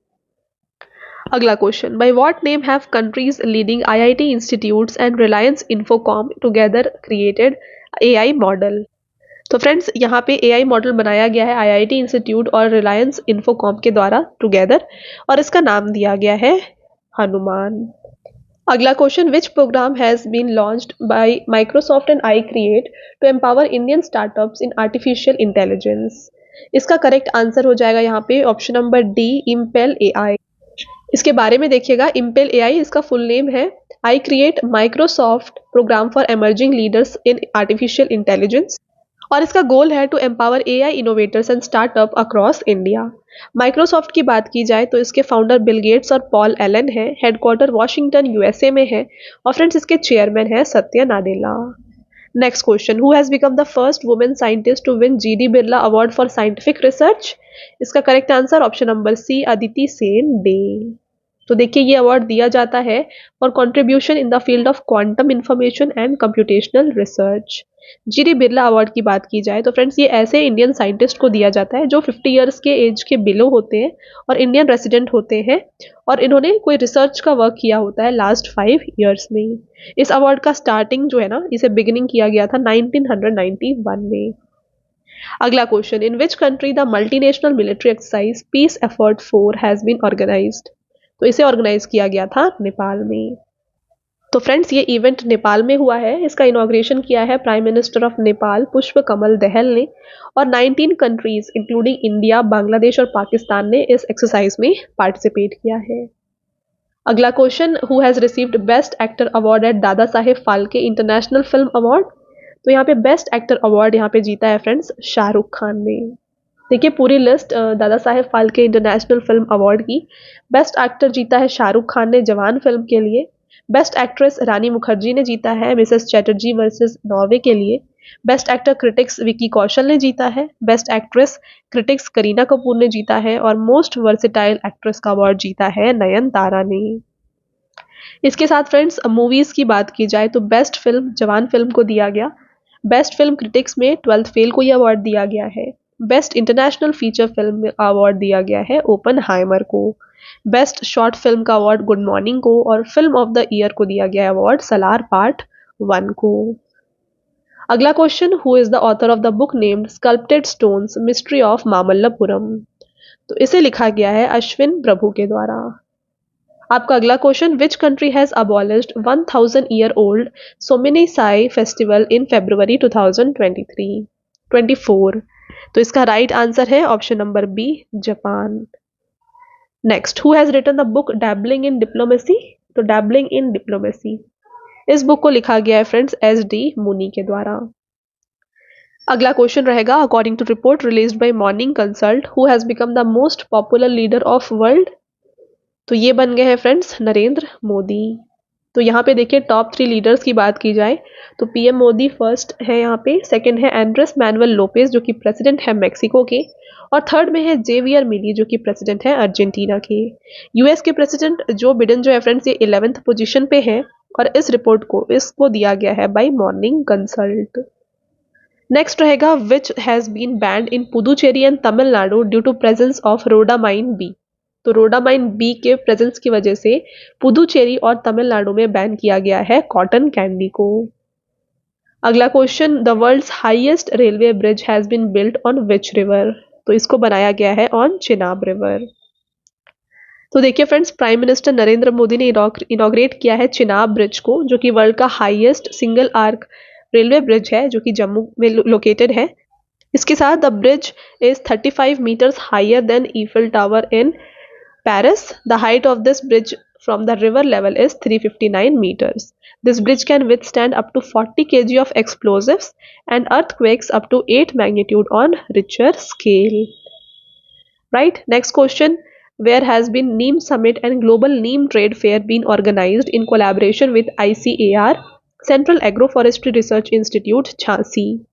अगला question, by what name have countries leading IIT institutes and Reliance Infocomm together created AI model? तो friends, यहाँ पे AI model बनाया गया है आईआईटी इंस्टीट्यूट और रिलायंस इन्फोकॉम के द्वारा टुगेदर, और इसका नाम दिया गया है हनुमान। अगला question, which program has been launched by Microsoft and iCreate to empower Indian startups in artificial intelligence? इसका करेक्ट आंसर हो जाएगा यहाँ पे option number D IMPEL AI. इसके बारे में देखिएगा, इम्पेल एआई इसका फुल नेम है iCreate Microsoft program for emerging leaders in artificial intelligence, और इसका गोल है to empower AI innovators and startup across India. Microsoft की बात की जाए तो इसके फाउंडर बिल गेट्स और पॉल एलन है, हेडक्वार्टर वॉशिंगटन यूएसए में है, और फ्रेंड्स इसके चेयरमैन है Satya Nadella. Next question, who has become the first women scientist to win GD Birla award for scientific research? इसका correct answer option number C Aditi Sen De. तो देखिए, ये अवार्ड दिया जाता है for contribution in the field of quantum information and computational research. GD Birla award की बात की जाए तो फ्रेंड्स, ये ऐसे इंडियन साइंटिस्ट को दिया जाता है जो 50 ईयर्स के एज के बिलो होते हैं और इंडियन रेसिडेंट होते हैं, और इन्होंने कोई रिसर्च का वर्क किया होता है लास्ट 5 ईयर्स में। इस अवार्ड का स्टार्टिंग जो है ना, इसे बिगिनिंग किया गया था 1991 में। अगला question, in which country the multinational military exercise peace effort 4 has been organised? तो इसे ऑर्गेनाइज किया गया था नेपाल में। तो फ्रेंड्स, ये इवेंट नेपाल में हुआ है। इसका इनॉग्रेशन किया है प्राइम मिनिस्टर ऑफ नेपाल पुष्प कमल दहल ने, और 19 कंट्रीज इंक्लूडिंग इंडिया, बांग्लादेश और पाकिस्तान ने इस एक्सरसाइज में पार्टिसिपेट किया है। अगला question, who has received best actor award eight Dada Saheb Phalke international film award? तो यहाँ पे बेस्ट एक्टर अवार्ड यहाँ पे जीता है फ्रेंड्स शाहरुख खान ने। देखिए, पूरी list Dada Saheb Phalke international film award की। बेस्ट एक्टर जीता है शाहरुख खान ने जवान फिल्म के लिए। बेस्ट एक्ट्रेस रानी मुखर्जी ने जीता है मिसेस चैटर्जी वर्सेस नॉर्वे के लिए। Best actor critics Vicky Kaushal ने जीता है। Best actress critics Kareena Kapoor ने जीता है, और मोस्ट वर्सेटाइल एक्ट्रेस का अवार्ड जीता है नयनतारा ने। इसके साथ फ्रेंड्स, मूवीज की बात की जाए तो बेस्ट फिल्म जवान फिल्म को दिया गया। बेस्ट फिल्म क्रिटिक्स में 12th फेल को यह अवार्ड दिया गया है। Best international feature film award दिया गया है ओपनहाइमर को। बेस्ट शॉर्ट फिल्म का अवार्ड गुड मॉर्निंग को, और फिल्म ऑफ द ईयर को दिया गया अवार्ड सलार पार्ट 1 को। अगला question, who is the author of the book named sculpted stones mystery of Mamallapuram. तो इसे लिखा गया है अश्विन प्रभु के द्वारा। आपका अगला question, which country has abolished 1000 year old Sominsai festival in February 2024। तो इसका राइट आंसर है option number B, Japan. Next, who has written the book dabbling in diplomacy. तो डैबलिंग इन डिप्लोमेसी, इस बुक को लिखा गया है friends SD मुनी के द्वारा। अगला क्वेश्चन रहेगा, according to report released by Morning Consult, who has become the most popular leader of world. तो ये बन गए हैं फ्रेंड्स नरेंद्र मोदी। तो यहाँ पे देखिए टॉप 3 लीडर्स की बात की जाए तो PM मोदी फर्स्ट है यहाँ पे, सेकंड है एंड्रेस मैनुअल लोपेज जो कि प्रेसिडेंट है मेक्सिको के, और थर्ड में है जेवियर मिली जो कि प्रेसिडेंट है अर्जेंटीना के। US के प्रेसिडेंट जो बिडेन जो है फ्रेंड्स ये 11th पोजीशन पे है, और इस रिपोर्ट को इसको दिया गया है बाय मॉर्निंग कंसल्ट। नेक्स्ट रहेगा, which has been banned in Puducherry and Tamil Nadu due to presence of rhodamine B. तो रोडामाइन बी के प्रेजेंस की वजह से पुदुचेरी और तमिलनाडु में बैन किया गया है कॉटन कैंडी को। अगला question, the world's highest railway bridge has been built on which river. तो इसको बनाया गया है ऑन चिनाब रिवर। तो देखिए friends, prime minister Narendra Modi ने इनॉग्रेट किया है चिनाब ब्रिज को, जो कि वर्ल्ड का highest single arch railway bridge है जो कि जम्मू में लोकेटेड है। इसके साथ the bridge is 35 metres higher than Eiffel tower in Paris. The height of this bridge from the river level is 359 meters. This bridge can withstand up to 40 kg of explosives and earthquakes up to 8 magnitude on Richter scale. Right? Next question. Where has been NEEM Summit and Global NEEM Trade Fair been organized in collaboration with ICAR, Central Agroforestry Research Institute, Jhansi.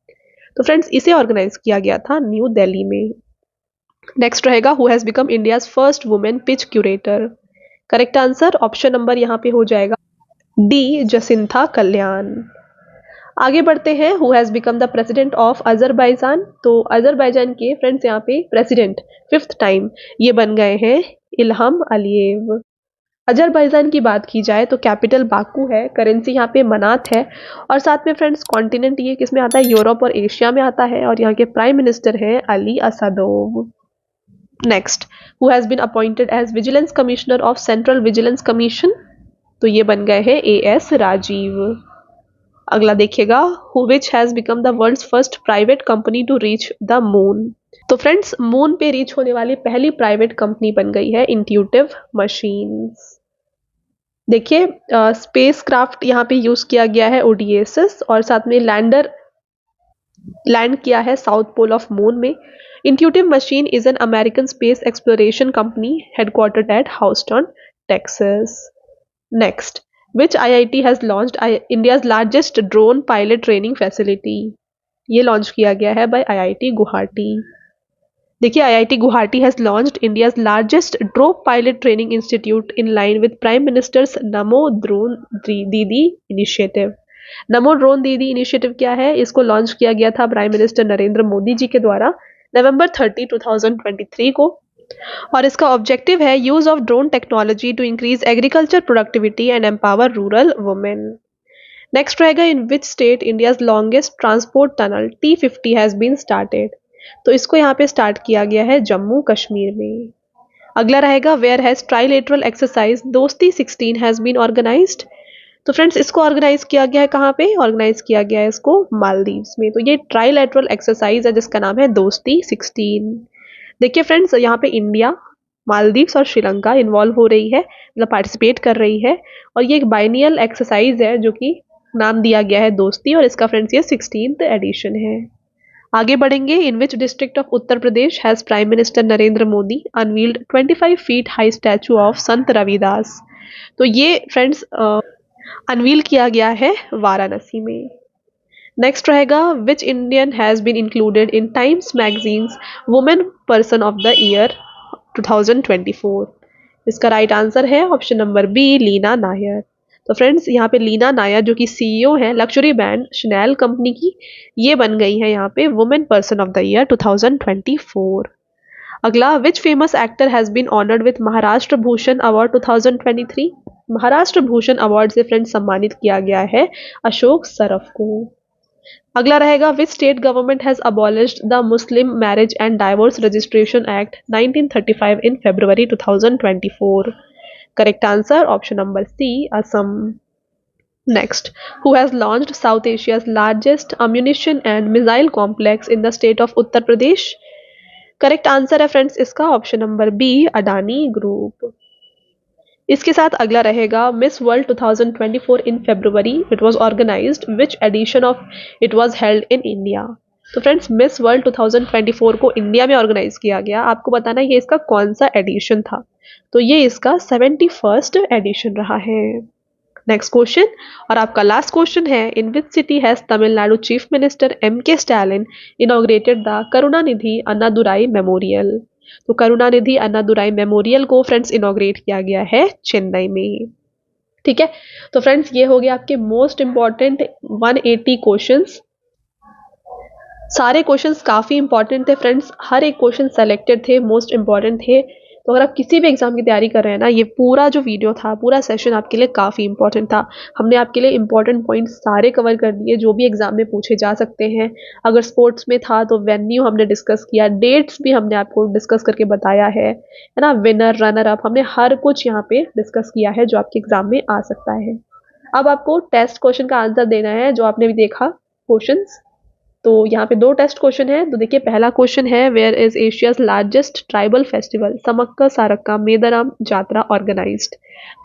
तो friends इसे organise किया गया था new Delhi में। Next रहेगा, who has become India's first women pitch curator. Correct answer option number यहाँ पे हो जाएगा डी, जसिंथा कल्याण। आगे बढ़ते हैं, who has become the president of Azerbaijan. तो अजरबैजान के फ्रेंड्स यहाँ पे प्रेसिडेंट 5th टाइम ये बन गए हैं इल्हम अलीयेव। अजरबैजान की बात की जाए तो कैपिटल बाकू है, करेंसी यहाँ पे मनात है, और साथ में फ्रेंड्स कॉन्टिनेंट ये किस में आता है, यूरोप और एशिया में आता है, और यहाँ के प्राइम मिनिस्टर हैं Ali Asadov. Next, who has been appointed as vigilance commissioner of central vigilance commission. तो ये बन गए हैं AS राजीव। अगला देखिएगा, who which has become the world's first private company to reach the moon. तो फ्रेंड्स मून पे रीच होने वाली पहली प्राइवेट कंपनी बन गई है इंट्यूटिव मशीन्स। देखिए स्पेस क्राफ्ट यहाँ पे यूज किया गया है ODSS, और साथ में लैंडर लैंड किया है साउथ पोल ऑफ मून में। Intuitive Machine is an American space exploration company headquartered at Houston, Texas. Next, which IIT has launched India's largest drone pilot training facility. ये लॉन्च किया गया है बाय IIT गुवाहाटी। देखिए IIT Guwahati has launched India's largest drone pilot training institute in line with prime minister's Namo drone Didi initiative. Namo drone Didi initiative क्या है, इसको launch किया गया था प्राइम मिनिस्टर नरेंद्र मोदी जी के द्वारा November 30, 2023 को, और इसका ऑब्जेक्टिव है use of drone technology to increase agriculture productivity and empower rural women. Next रहेगा, in which state India's longest transport tunnel T50 has been started. तो इसको यहाँ पे स्टार्ट किया गया है जम्मू कश्मीर में। अगला रहेगा, वेयर हैज ट्राइलेटरल एक्सरसाइज दोस्ती 16 हैज बीन ऑर्गेनाइज्ड। तो फ्रेंड्स इसको ऑर्गेनाइज किया गया है कहाँ पे, ऑर्गेनाइज किया गया है इसको मालदीव्स में। तो ये ट्राइलेटरल एक्सरसाइज है जिसका नाम है दोस्ती 16। देखिए फ्रेंड्स यहाँ पे इंडिया, मालदीव्स और श्रीलंका इन्वॉल्व हो रही है, मतलब पार्टिसिपेट कर रही है, और ये एक बाइनियल एक्सरसाइज है जो कि नाम दिया गया है दोस्ती, और इसका फ्रेंड्स ये 16th एडिशन है। आगे बढ़ेंगे, in which district of Uttar Pradesh has prime minister Narendra Modi unveiled 25 feet high statue of Sant Ravidas. तो ये फ्रेंड्स अनवील किया गया है वाराणसी में। नेक्स्ट रहेगा, which Indian has been included in Time's magazine's women person of the year 2024। इसका राइट आंसर है option number B, Leena Nair. तो फ्रेंड्स यहाँ पे लीना नायर जो कि CEO हैं लक्जरी ब्रांड शनेल कंपनी की, ये बन गई है यहाँ पे women person of the year 2024। अगला, which famous actor has been honoured with Maharashtra Bhushan award 2023। Maharashtra Bhushan award से फ्रेंड्स सम्मानित किया गया है अशोक सरफ को। अगला रहेगा which state government has abolished the Muslim marriage and divorce registration act 1935 in February 2024. Correct answer option number C, Assam. Next, who has launched South Asia's largest ammunition and missile complex in the state of Uttar Pradesh? Correct answer है friends इसका option number B, Adani group. इसके साथ अगला रहेगा Miss World 2024 in February it was organized which edition of it was held in India. तो friends Miss World 2024 को India में organise किया गया. आपको बताना है ये इसका कौन सा एडिशन था. तो ये इसका 71st एडिशन रहा है. नेक्स्ट क्वेश्चन और आपका लास्ट क्वेश्चन है in which city has Tamil Nadu chief minister M.K. Stalin inaugurated the Karunanidhi Annadurai memorial. तो करुणानिधि अन्नादुराई मेमोरियल को फ्रेंड्स इनॉग्रेट किया गया है चेन्नई में. ठीक है, तो फ्रेंड्स ये हो गया आपके मोस्ट इंपॉर्टेंट 180 क्वेश्चंस. सारे क्वेश्चंस काफ़ी इंपॉर्टेंट थे फ्रेंड्स, हर एक क्वेश्चन सेलेक्टेड थे, मोस्ट इंपॉर्टेंट थे. तो अगर आप किसी भी एग्जाम की तैयारी कर रहे हैं ना, ये पूरा जो वीडियो था, पूरा सेशन आपके लिए काफ़ी इंपॉर्टेंट था. हमने आपके लिए इंपॉर्टेंट पॉइंट्स सारे कवर कर दिए जो भी एग्जाम में पूछे जा सकते हैं. अगर स्पोर्ट्स में था तो वेन्यू हमने डिस्कस किया, डेट्स भी हमने आपको डिस्कस करके बताया है ना, विनर रनर अप, हमने हर कुछ यहाँ पे डिस्कस किया है जो आपके एग्जाम में आ सकता है. अब आपको टेस्ट क्वेश्चन का आंसर देना है जो आपने भी देखा क्वेश्चन. तो यहाँ पे 2 टेस्ट क्वेश्चन है. तो देखिए पहला क्वेश्चन है where is Asia's largest tribal festival Sammakka Sarakka Medaram Jatara organized.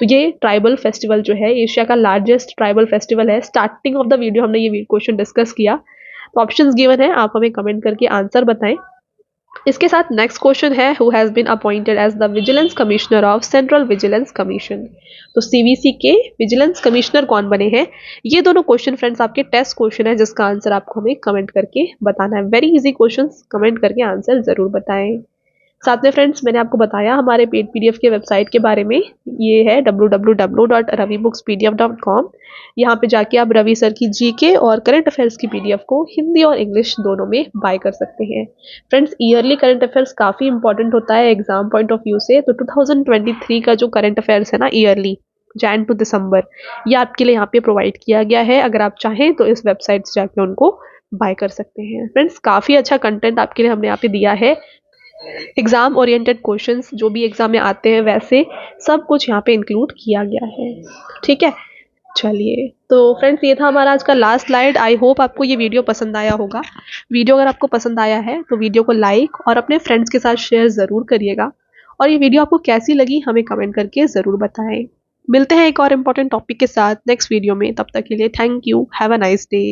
तो ये ट्राइबल फेस्टिवल जो है एशिया का लार्जेस्ट ट्राइबल फेस्टिवल है. स्टार्टिंग ऑफ द वीडियो हमने ये क्वेश्चन डिस्कस किया. तो ऑप्शंस गिवन है, आप हमें कमेंट करके आंसर बताएं. इसके साथ नेक्स्ट क्वेश्चन है who has been appointed as the vigilance commissioner of central vigilance commission. तो सीवीसी के विजिलेंस कमिश्नर कौन बने हैं. ये दोनों क्वेश्चन फ्रेंड्स आपके टेस्ट क्वेश्चन है जिसका आंसर आपको हमें कमेंट करके बताना है. वेरी इजी क्वेश्चन, कमेंट करके आंसर जरूर बताएं. साथ में फ्रेंड्स मैंने आपको बताया हमारे पेड पीडीएफ के वेबसाइट के बारे में. ये है www.ravibookspdf.com. यहाँ पे जाके आप रवि सर की जीके और करंट अफेयर्स की पीडीएफ को हिंदी और इंग्लिश दोनों में बाय कर सकते हैं. फ्रेंड्स ईयरली करंट अफेयर्स काफ़ी इंपॉर्टेंट होता है एग्जाम पॉइंट ऑफ व्यू से. तो 2023 का जो करंट अफेयर्स है ना ईयरली जैन टू दिसंबर, ये आपके लिए यहाँ पे प्रोवाइड किया गया है. अगर आप चाहें तो इस वेबसाइट से जाके उनको बाय कर सकते हैं. फ्रेंड्स काफ़ी अच्छा कंटेंट आपके लिए हमने यहाँ पे दिया है. एग्जाम ओरिएंटेड क्वेश्चंस जो भी एग्जाम में आते हैं वैसे सब कुछ यहाँ पे इंक्लूड किया गया है. ठीक है, चलिए तो फ्रेंड्स ये था हमारा आज का लास्ट स्लाइड. आई होप आपको ये वीडियो पसंद आया होगा. वीडियो अगर आपको पसंद आया है तो वीडियो को लाइक और अपने फ्रेंड्स के साथ शेयर ज़रूर करिएगा. और ये वीडियो आपको कैसी लगी हमें कमेंट करके ज़रूर बताएं. मिलते हैं एक और इम्पोर्टेंट टॉपिक के साथ नेक्स्ट वीडियो में. तब तक के लिए thank you, have a nice day.